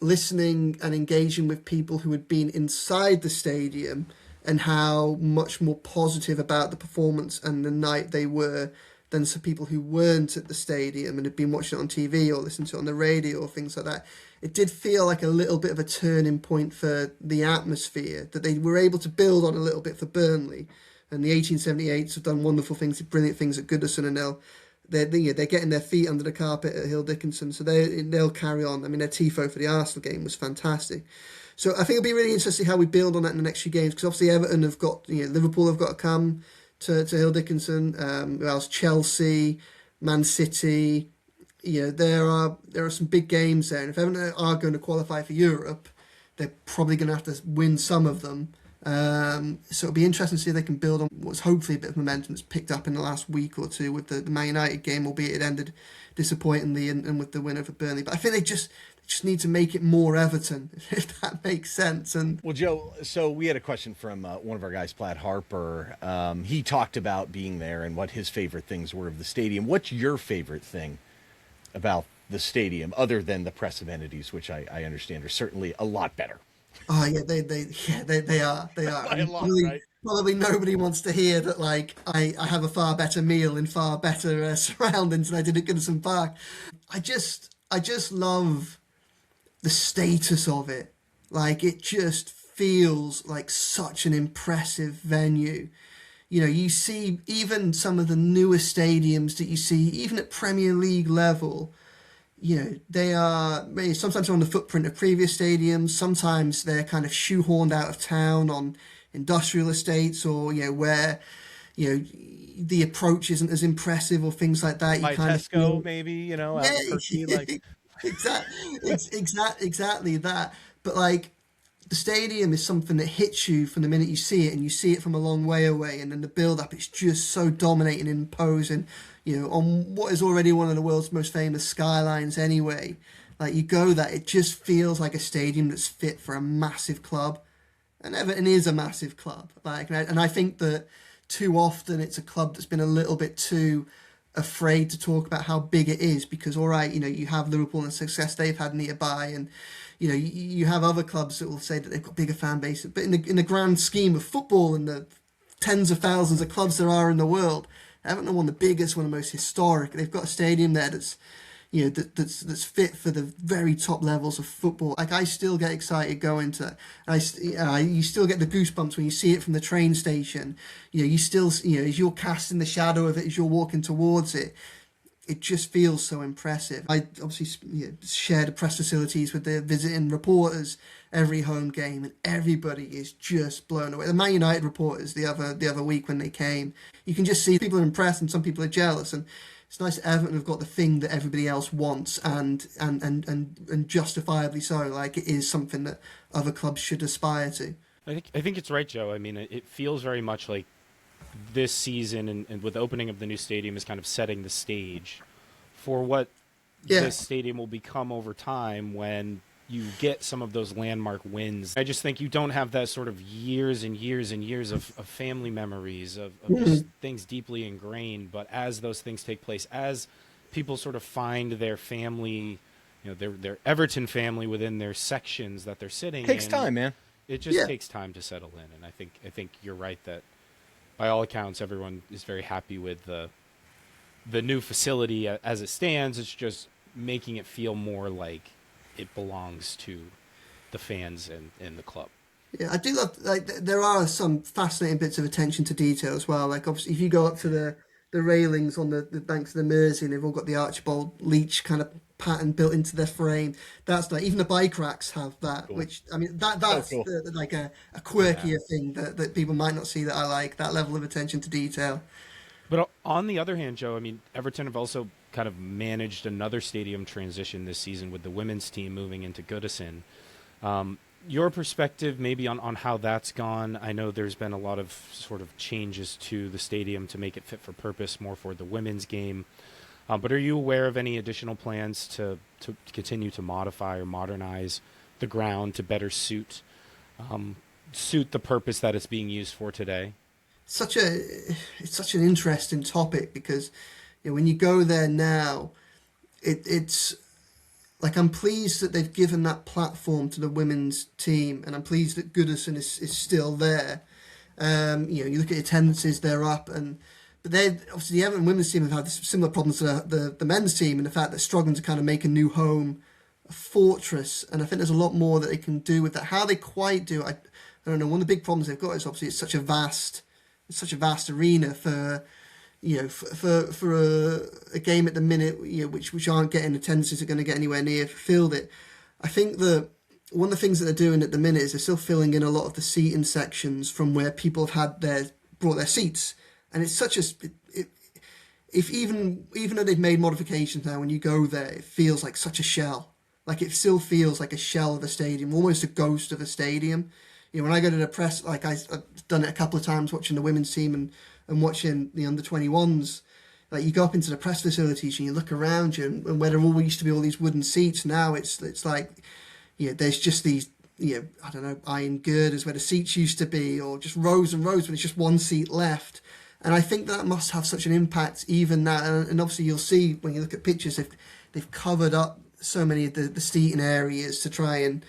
listening and engaging with people who had been inside the stadium, and how much more positive about the performance and the night they were than some people who weren't at the stadium and had been watching it on TV or listening to it on the radio or things like that. It did feel like a little bit of a turning point for the atmosphere that they were able to build on a little bit for Burnley, And the 1878s have done wonderful things, brilliant things at Goodison, and they're getting their feet under the carpet at Hill Dickinson, so they'll carry on. I mean, their tifo for the Arsenal game was fantastic. So I think it'll be really interesting how we build on that in the next few games, because obviously Everton have got, Liverpool have got to come to Hill Dickinson, who else? Chelsea, Man City. There are some big games there, and if Everton are going to qualify for Europe, they're probably going to have to win some of them. So it'll be interesting to see if they can build on what's hopefully a bit of momentum that's picked up in the last week or two with the Man United game, albeit it ended disappointingly and with the win over Burnley. But I think they just need to make it more Everton, if that makes sense. And well, Joe, so we had a question from one of our guys, Platt Harper. He talked about being there and what his favorite things were of the stadium. What's your favorite thing about the stadium, other than the press amenities, which I understand are certainly a lot better? Oh yeah, they are. By a lot, really, right? Probably nobody wants to hear that. Like I have a far better meal in far better surroundings than I did at Goodison Park. I just love the status of it. Like it just feels like such an impressive venue. You see even some of the newer stadiums that you see, even at Premier League level. They are sometimes on the footprint of previous stadiums. Sometimes they're kind of shoehorned out of town on industrial estates, or where the approach isn't as impressive, or things like that. By Tesco, maybe out of Turkey, like exactly that. But like the stadium is something that hits you from the minute you see it, and you see it from a long way away, and then the build up, it's just so dominating and imposing. On what is already one of the world's most famous skylines anyway. Like, you go there, it just feels like a stadium that's fit for a massive club. And Everton is a massive club. And I think that too often it's a club that's been a little bit too afraid to talk about how big it is, because, all right, you have Liverpool and the success they've had nearby, and, you have other clubs that will say that they've got bigger fan bases. But in the grand scheme of football and the tens of thousands of clubs there are in the world, Everton are one of the biggest, one of the most historic. They've got a stadium there that's fit for the very top levels of football. Like, I still get excited going to that. You still get the goosebumps when you see it from the train station. You still, as you're casting the shadow of it, as you're walking towards it, it just feels so impressive. I obviously share the press facilities with the visiting reporters every home game, and everybody is just blown away. The Man United reporters the other week when they came, you can just see people are impressed and some people are jealous, and it's nice that Everton have got the thing that everybody else wants, and justifiably so. Like, it is something that other clubs should aspire to. I think it's right, Joe. I mean, it feels very much like this season and with the opening of the new stadium is kind of setting the stage for what this stadium will become over time when you get some of those landmark wins. I just think you don't have that sort of years and years and years of family memories, of just things deeply ingrained. But as those things take place, as people sort of find their family, their Everton family within their sections that they're sitting in. Takes time, man. It just takes time to settle in. And I think you're right that by all accounts, everyone is very happy with the new facility as it stands. It's just making it feel more like it belongs to the fans and the club. Yeah, I do love, like, there are some fascinating bits of attention to detail as well. Like, obviously, if you go up to the railings on the banks of the Mersey, and they've all got the Archibald Leach kind of pattern built into their frame. That's like, even the bike racks have that, cool. Which, I mean, that's so cool. Like a quirkier thing that people might not see that I like, that level of attention to detail. But on the other hand, Joe, I mean, Everton have also kind of managed another stadium transition this season with the women's team moving into Goodison. Your perspective maybe on how that's gone. I know there's been a lot of sort of changes to the stadium to make it fit for purpose more for the women's game. But are you aware of any additional plans to continue to modify or modernize the ground to better suit the purpose that it's being used for today? It's such an interesting topic, because when you go there now, it's like, I'm pleased that they've given that platform to the women's team, and I'm pleased that Goodison is still there. You look at attendances, they're up, but they obviously the Everton women's team have had similar problems to the men's team, and the fact that they're struggling to kind of make a new home, a fortress, and I think there's a lot more that they can do with that. How they quite do, I don't know. One of the big problems they've got is obviously it's such a vast it's such a vast arena for, for a game at the minute, which aren't getting attendances are going to get anywhere near filled it. I think that one of the things that they're doing at the minute is they're still filling in a lot of the seating sections from where people have brought their seats, and it's such a if even though they've made modifications now, when you go there, it feels like such a shell. Like it still feels like a shell of a stadium, almost a ghost of a stadium. When I go to the press, like I've done it a couple of times watching the women's team and watching the under-21s. Like you go up into the press facilities and you look around you, and where there all used to be all these wooden seats, now it's like, there's just these, I don't know, iron girders where the seats used to be, or just rows and rows, but it's just one seat left. And I think that must have such an impact even now. And obviously you'll see when you look at pictures, they've covered up so many of the seating areas to try and,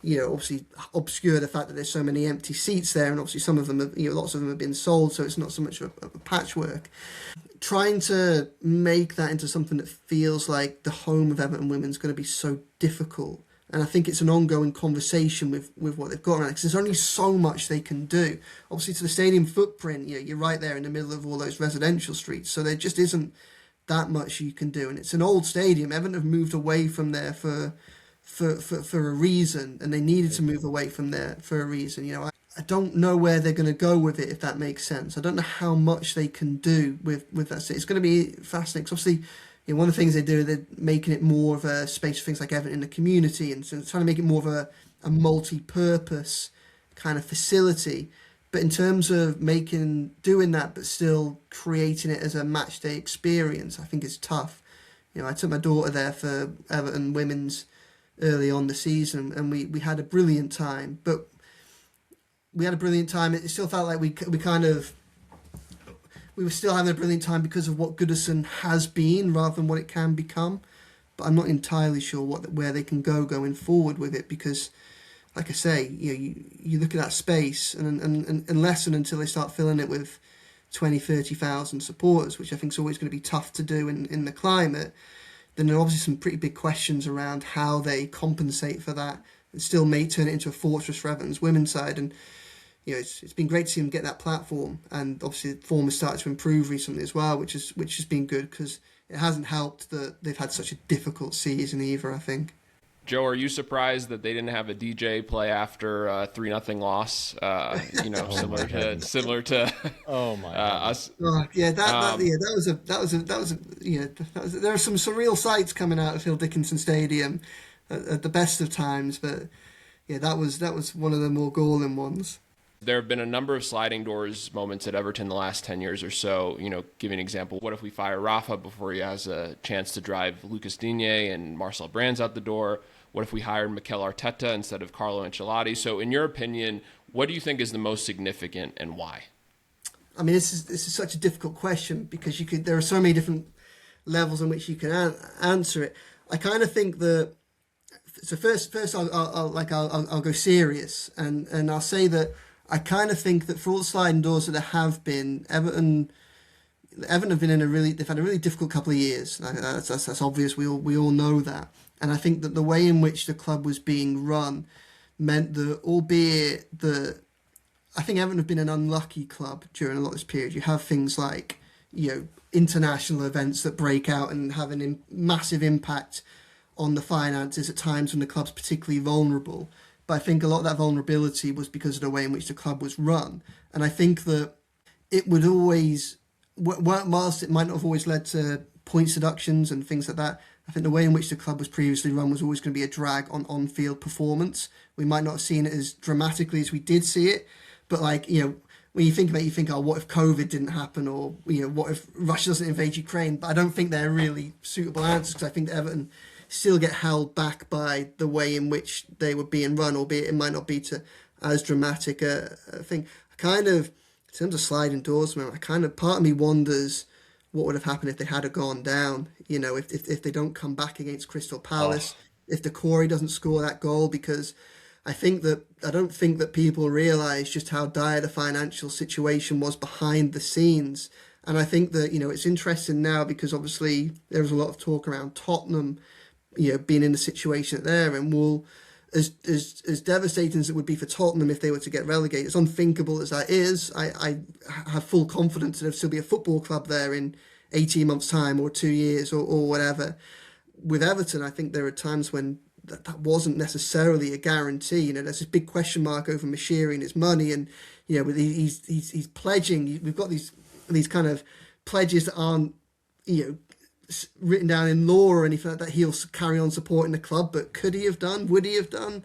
obviously obscure the fact that there's so many empty seats there. And obviously some of them, lots of them have been sold, so it's not so much of a patchwork. Trying to make that into something that feels like the home of Everton Women is going to be so difficult. And I think it's an ongoing conversation with what they've got around, because there's only so much they can do. Obviously, to the stadium footprint, you're right there in the middle of all those residential streets, so there just isn't that much you can do. And it's an old stadium. Everton have moved away from there for a reason, and they needed to move away from there for a reason. I don't know where they're going to go with it, if that makes sense. I don't know how much they can do with that. It's going to be fascinating, 'cause obviously, one of the things they do, they're making it more of a space for things like Everton in the community, and so trying to make it more of a multi-purpose kind of facility. But in terms of doing that, but still creating it as a match day experience, I think it's tough. I took my daughter there for Everton Women's early on the season, and we had a brilliant time. But we had a brilliant time. It still felt like we were still having a brilliant time because of what Goodison has been rather than what it can become. But I'm not entirely sure where they can go going forward with it, because, like I say, you look at that space, and unless and until they start filling it with 20, 30,000 supporters, which I think is always going to be tough to do in the climate, then there are obviously some pretty big questions around how they compensate for that and still may turn it into a fortress for Everton's women's side. And it's been great to see them get that platform, and obviously the form has started to improve recently as well, which has been good, because it hasn't helped that they've had such a difficult season either, I think. Joe, are you surprised that they didn't have a DJ play after a 3-0 loss? Similar to oh my us. There are some surreal sights coming out of Hill Dickinson Stadium at the best of times, but that was one of the more galling ones. There have been a number of sliding doors moments at Everton the last 10 years or so. Give you an example. What if we fire Rafa before he has a chance to drive Lucas Digne and Marcel Brands out the door? What if we hired Mikel Arteta instead of Carlo Ancelotti? So in your opinion, what do you think is the most significant, and why? I mean, this is such a difficult question, because there are so many different levels in which you can answer it. I kind of think that, so first I'll go serious, and I'll say that I kind of think that for all the sliding doors that there have been, Everton have been they've had a really difficult couple of years. That's obvious. We all know that. And I think that the way in which the club was being run meant that, albeit that I think Everton have been an unlucky club during a lot of this period. You have things like, international events that break out and have a massive impact on the finances at times when the club's particularly vulnerable. But I think a lot of that vulnerability was because of the way in which the club was run. And I think that it would always, whilst it might not have always led to points deductions and things like that, I think the way in which the club was previously run was always going to be a drag on-field performance. We might not have seen it as dramatically as we did see it, but when you think about it, you think, what if COVID didn't happen, or what if Russia doesn't invade Ukraine? But I don't think they're really suitable answers, because I think that Everton still get held back by the way in which they were being run, albeit it might not be to as dramatic a thing. In terms of sliding doors, man, part of me wonders what would have happened if they had gone down. If they don't come back against Crystal Palace, if the Corey doesn't score that goal, because I don't think that people realise just how dire the financial situation was behind the scenes. And I think that, it's interesting now, because obviously there was a lot of talk around Tottenham, being in the situation that they're in. Well, as devastating as it would be for Tottenham if they were to get relegated, as unthinkable as that is, I have full confidence that there'll still be a football club there in 18 months' time or 2 years or whatever. With Everton, I think there are times when that wasn't necessarily a guarantee. You know, there's this big question mark over Moshiri and his money, and you know, he's pledging. We've got these kind of pledges that aren't, you know, written down in law or anything like that. He'll carry on supporting the club, but could he have done? Would he have done?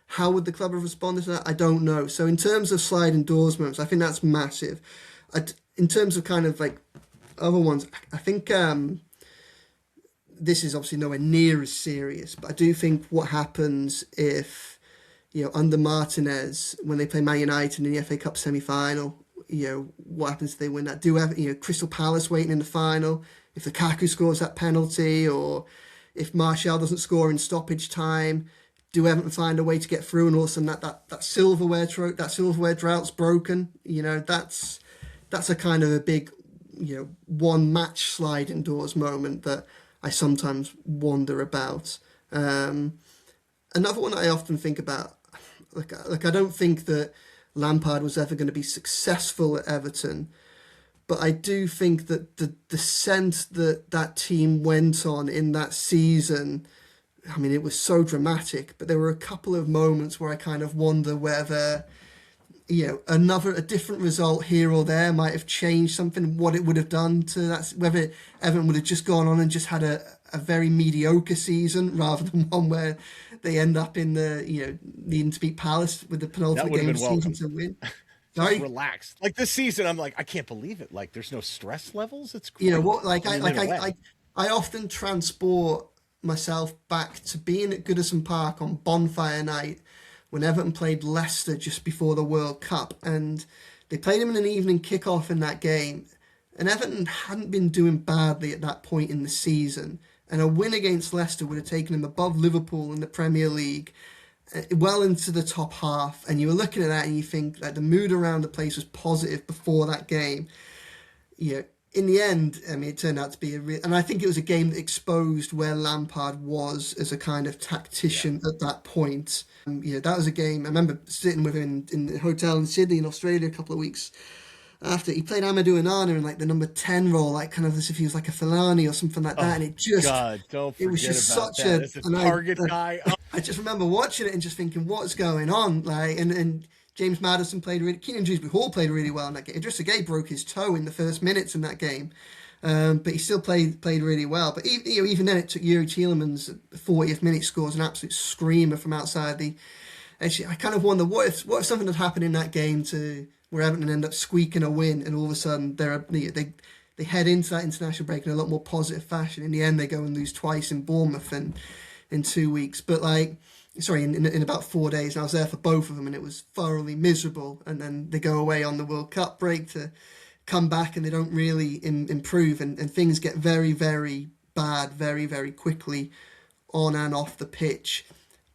How would the club have responded to that? I don't know. So in terms of sliding doors moments, I think that's massive. In terms of kind of like other ones, I think this is obviously nowhere near as serious, but I do think what happens if, you know, under Martinez, when they play Man United in the FA Cup semi-final, you know, what happens if they win that? Do have, you know, Crystal Palace waiting in the final, if Lukaku scores that penalty, or if Martial doesn't score in stoppage time, do Everton find a way to get through, and all of a sudden that silverware drought's broken? You know, that's a kind of a big, you know, one match sliding doors moment that I sometimes wonder about. Another one that I often think about, like I don't think that Lampard was ever going to be successful at Everton, but I do think that the descent that team went on in that season, I mean, it was so dramatic, but there were a couple of moments where I kind of wonder whether, you know, a different result here or there might have changed something, what it would have done to that, whether Everton would have just gone on and just had a very mediocre season rather than one where they end up in the, you know, needing to beat Palace with the penultimate game of the season to win. Just relax. Like this season, I'm like, I can't believe it. Like there's no stress levels. It's great. You know what? I often transport myself back to being at Goodison Park on Bonfire Night when Everton played Leicester just before the World Cup, and they played him in an evening kickoff in that game, and Everton hadn't been doing badly at that point in the season, and a win against Leicester would have taken them above Liverpool in the Premier League, well into the top half, and you were looking at that and you think that the mood around the place was positive before that game. You know, in the end, I mean, it turned out to be and I think it was a game that exposed where Lampard was as a kind of tactician at that point. You know, that was a game, I remember sitting with him in the hotel in Sydney in Australia a couple of weeks after. He played Amadou Onana in like the number 10 role, like kind of as if he was like a Fellaini or something like that. And it just, God, don't forget it was just about such that. a, As a target guy. I just remember watching it and just thinking, what's going on? Like, and James Maddison played really, Keenan Dewsbury Hall played really well in that game. Idrissa Gueye broke his toe in the first minutes in that game. But he still played really well. But even then, it took Yuri Tielemans at the 40th minute scores an absolute screamer from outside the. Actually, I kind of wonder what if something had happened in that game to where Everton end up squeaking a win, and all of a sudden they head into that international break in a lot more positive fashion. In the end, they go and lose twice in Bournemouth and in 2 weeks. But in about 4 days, and I was there for both of them, and it was thoroughly miserable. And then they go away on the World Cup break to come back, and they don't really improve, and things get very, very bad very, very quickly on and off the pitch.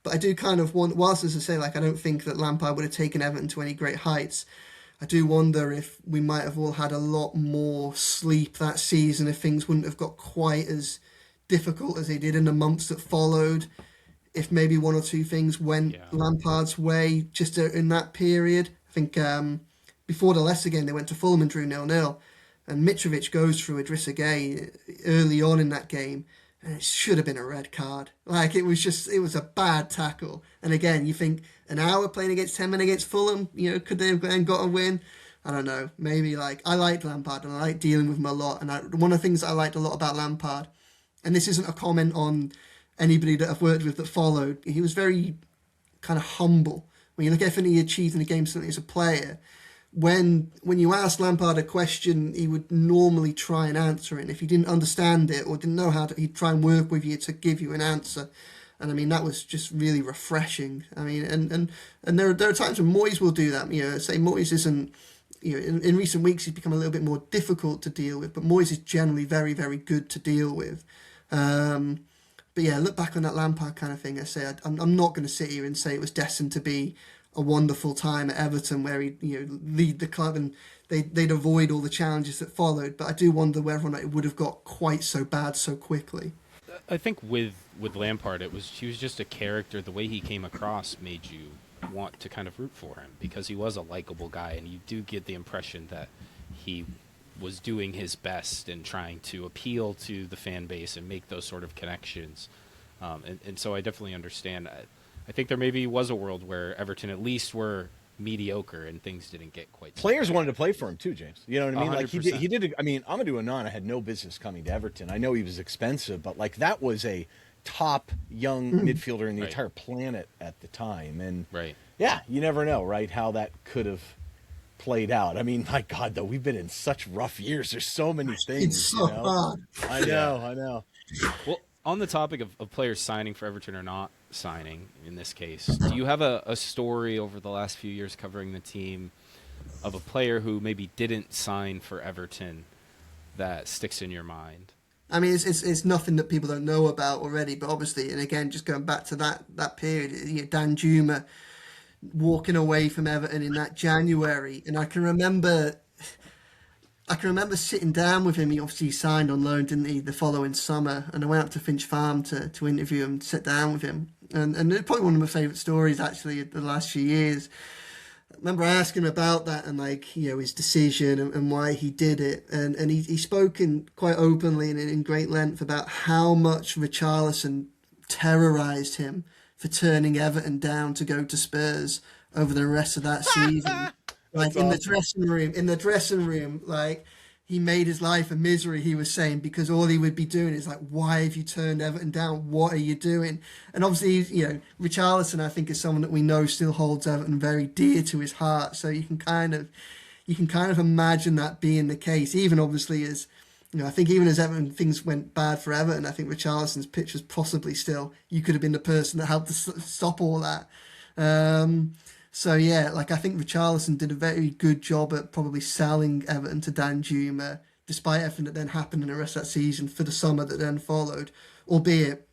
But I do kind of want, whilst as I say, like I don't think that Lampard would have taken Everton to any great heights, I do wonder if we might have all had a lot more sleep that season if things wouldn't have got quite as difficult as they did in the months that followed. If maybe one or two things went Lampard's way just in that period. I think before the Leicester game, they went to Fulham and drew 0-0. And Mitrovic goes through Idrissa Gueye early on in that game. And it should have been a red card. Like, it was a bad tackle. And again, you think an hour playing against 10 men against Fulham, you know, could they have then got a win? I don't know. Maybe, like, I liked Lampard and I like dealing with him a lot. And one of the things I liked a lot about Lampard, and this isn't a comment on anybody that I've worked with that followed, he was very kind of humble. When you look at everything he achieved in the game, certainly as a player, when you asked Lampard a question, he would normally try and answer it. And if he didn't understand it or didn't know how to, he'd try and work with you to give you an answer. And I mean, that was just really refreshing. I mean, and there are times when Moyes will do that. You know, say Moyes isn't, you know, in recent weeks he's become a little bit more difficult to deal with, but Moyes is generally very, very good to deal with. But yeah, look back on that Lampard kind of thing. I say I'm not going to sit here and say it was destined to be a wonderful time at Everton where he'd, you know, lead the club and they'd avoid all the challenges that followed. But I do wonder whether or not it would have got quite so bad so quickly. I think with Lampard, he was just a character. The way he came across made you want to kind of root for him because he was a likable guy, and you do get the impression that he was doing his best and trying to appeal to the fan base and make those sort of connections. And so I definitely understand. I think there maybe was a world where Everton at least were mediocre and things didn't get quite. Players wanted to play for him too, James. You know what I mean? 100%. Like he did. I mean, Amadou Onana had no business coming to Everton. I know he was expensive, but like that was a top young midfielder in the entire planet at the time. And yeah, you never know, right? How that could have played out. I mean, my God, though, we've been in such rough years. There's so many things. It's so hard. I know. Well, on the topic of players signing for Everton or not signing, in this case, do you have a story over the last few years covering the team of a player who maybe didn't sign for Everton that sticks in your mind? I mean, it's nothing that people don't know about already, but obviously, and again, just going back to that period, Dan Juma walking away from Everton in that January, and I can remember sitting down with him. He obviously signed on loan, didn't he, the following summer, and I went up to Finch Farm to interview him, sit down with him, and it's probably one of my favourite stories actually the last few years. I remember asking him about that and his decision and why he did it, and he spoken quite openly and in great length about how much Richarlison terrorised him for turning Everton down to go to Spurs over the rest of that season. The dressing room, like he made his life a misery, he was saying, because all he would be doing is like, why have you turned Everton down? What are you doing? And obviously, Richarlison, I think, is someone that we know still holds Everton very dear to his heart. So you can kind of imagine that being the case, even obviously as, I think even as Everton, things went bad for Everton, I think Richarlison's pitch was possibly still, you could have been the person that helped to stop all that. So yeah, I think Richarlison did a very good job at probably selling Everton to Dan Juma, despite everything that then happened in the rest of that season for the summer that then followed. Albeit,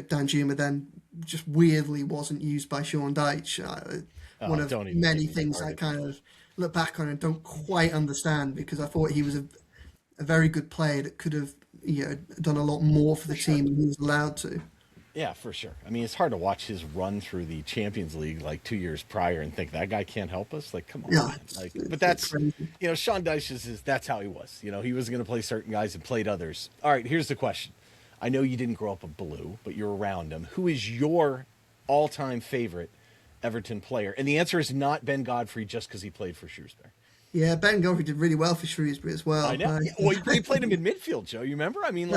Dan Juma then just weirdly wasn't used by Sean Dyche. One of many things I kind of look back on and don't quite understand, because I thought he was a very good player that could have done a lot more for the team than he was allowed to. Yeah, for sure. I mean, it's hard to watch his run through the Champions League 2 years prior and think that guy can't help us. Come on. Yeah, but that's crazy. Sean Dyche that's how he was. He was going to play certain guys and played others. All right, here's the question. I know you didn't grow up a Blue, but you're around him. Who is your all-time favorite Everton player? And the answer is not Ben Godfrey, just because he played for Shrewsbury. Yeah, Ben Godfrey did really well for Shrewsbury as well. I know. Well, he played him in midfield, Joe. You remember? I mean,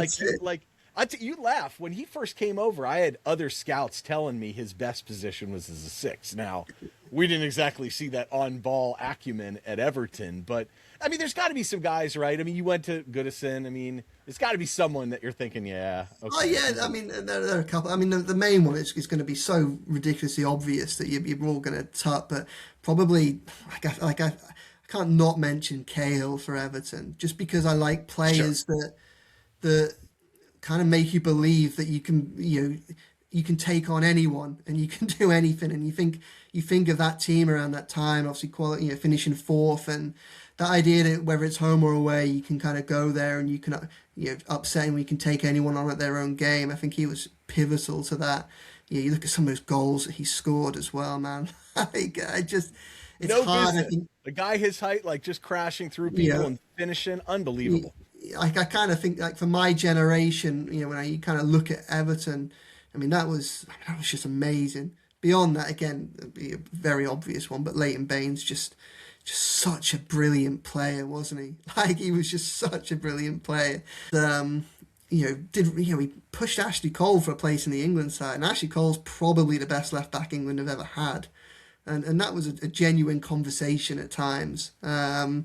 you laugh. When he first came over, I had other scouts telling me his best position was as a 6. Now, we didn't exactly see that on-ball acumen at Everton, but, I mean, there's got to be some guys, right? I mean, you went to Goodison. I mean, there's got to be someone that you're thinking, yeah. Okay. Oh, yeah. I mean, there are a couple. I mean, the main one is going to be so ridiculously obvious that you're all going to tut, but probably, I can't not mention Cahill for Everton, just because I like players that kind of make you believe that you can take on anyone and you can do anything. And you think of that team around that time, obviously quality, finishing 4th, and that idea that whether it's home or away, you can kind of go there and you can upset and we can take anyone on at their own game. I think he was pivotal to that. You look at some of those goals that he scored as well, man. It's no hard. Business. A guy his height, just crashing through people and finishing, unbelievable. I kind of think, for my generation, when I kind of look at Everton, I mean, that was just amazing. Beyond that, again, it'd be a very obvious one, but Leighton Baines just such a brilliant player, wasn't he? He was just such a brilliant player. He pushed Ashley Cole for a place in the England side, and Ashley Cole's probably the best left back England have ever had. And that was a genuine conversation at times. I know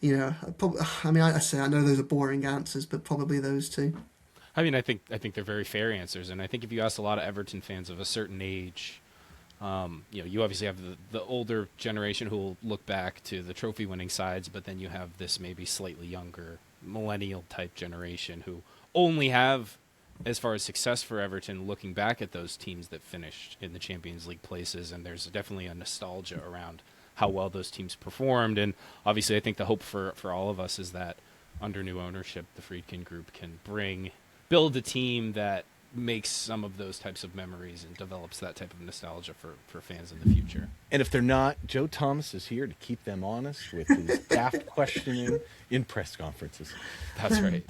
those are boring answers, but probably those two. I mean, I think they're very fair answers, and I think if you ask a lot of Everton fans of a certain age, you obviously have the older generation who will look back to the trophy-winning sides, but then you have this maybe slightly younger millennial-type generation who only have, as far as success for Everton, looking back at those teams that finished in the Champions League places, and there's definitely a nostalgia around how well those teams performed. And obviously I think the hope for all of us is that under new ownership, the Friedkin Group can build a team that makes some of those types of memories and develops that type of nostalgia for fans in the future. And if they're not, Joe Thomas is here to keep them honest with his daft questioning in press conferences. That's right.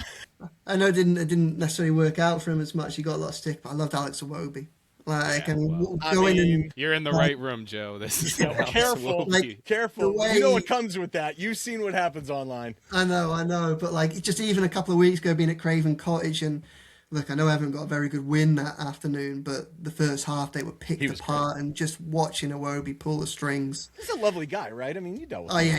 I know it didn't necessarily work out for him as much. He got a lot of stick, but I loved Alex Iwobi. Like, Yeah, I mean, well, going in. You're in the right room, Joe. This is Careful, Like, careful. the way- You know what comes with that. You've seen what happens online. I know, but like just even a couple of weeks ago, being at Craven Cottage, and look, I know Everton got a very good win that afternoon, but the first half they were picked He was apart, and just watching Iwobi pull the strings. He's a lovely guy, right? I mean, you dealt with Oh him. yeah,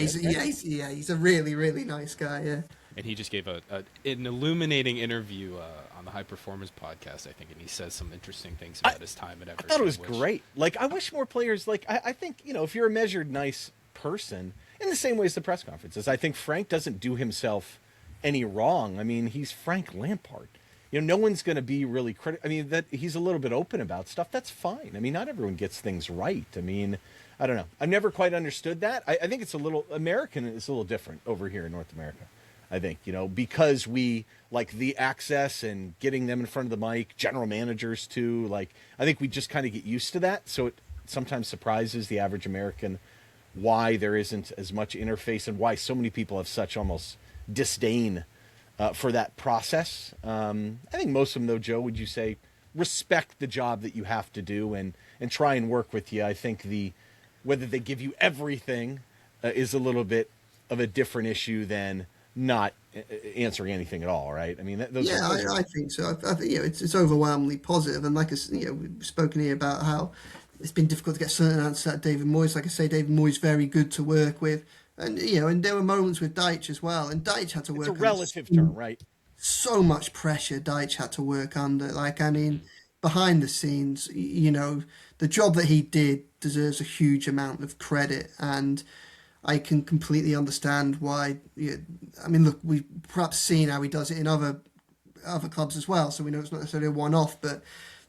right? he's a really, really nice guy. Yeah. And he just gave an illuminating interview on the High Performance podcast, I think, and he says some interesting things about his time at Everton. I thought it was great. Like, I wish more players, like, I think, if you're a measured, nice person, in the same way as the press conferences, I think Frank doesn't do himself any wrong. I mean, he's Frank Lampard. No one's going to be really critical. I mean, that he's a little bit open about stuff. That's fine. I mean, not everyone gets things right. I mean, I don't know. I've never quite understood that. I think it's American is a little different over here in North America. I think, because we like the access and getting them in front of the mic, general managers too. Like, I think we just kind of get used to that. So it sometimes surprises the average American why there isn't as much interface and why so many people have such almost disdain for that process. I think most of them, though, Joe, would you say, respect the job that you have to do and try and work with you. I think whether they give you everything is a little bit of a different issue than not answering anything at all, right? I mean, I think so. I think it's overwhelmingly positive, and like we've spoken here about how it's been difficult to get certain answers out of David Moyes. Like I say, David Moyes very good to work with, and and there were moments with Deitch as well, and Deitch had to work. It's a relative term, right? So much pressure Deitch had to work under. Like, I mean, behind the scenes, the job that he did deserves a huge amount of credit, and I can completely understand why. I mean, look, we've perhaps seen how he does it in other clubs as well, so we know it's not necessarily a one-off, but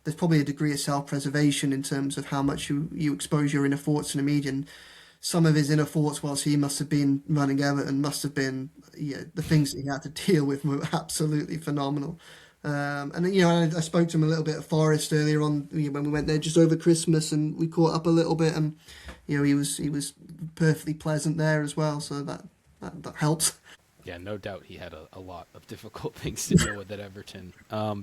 there's probably a degree of self-preservation in terms of how much you expose your inner thoughts in the media. And some of his inner thoughts whilst he must have been running Everton must have been, the things that he had to deal with were absolutely phenomenal. And I spoke to him a little bit at Forest earlier on when we went there just over Christmas, and we caught up a little bit, and he was perfectly pleasant there as well, so that helps. Yeah, no doubt he had a lot of difficult things to deal with at Everton.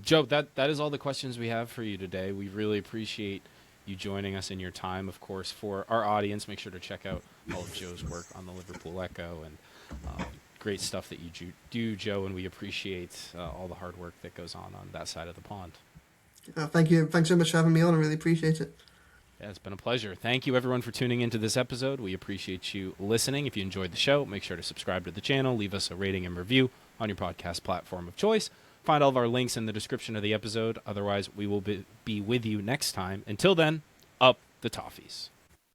Joe, that is all the questions we have for you today. We really appreciate you joining us in your time. Of course, for our audience, make sure to check out all of Joe's work on the Liverpool Echo, and great stuff that you do, Joe, and we appreciate all the hard work that goes on that side of the pond. Thank you. Thanks so much for having me on. I really appreciate it. Yeah, it's been a pleasure. Thank you, everyone, for tuning into this episode. We appreciate you listening. If you enjoyed the show, make sure to subscribe to the channel, leave us a rating and review on your podcast platform of choice. Find all of our links in the description of the episode. Otherwise, we will be with you next time. Until then, up the Toffees.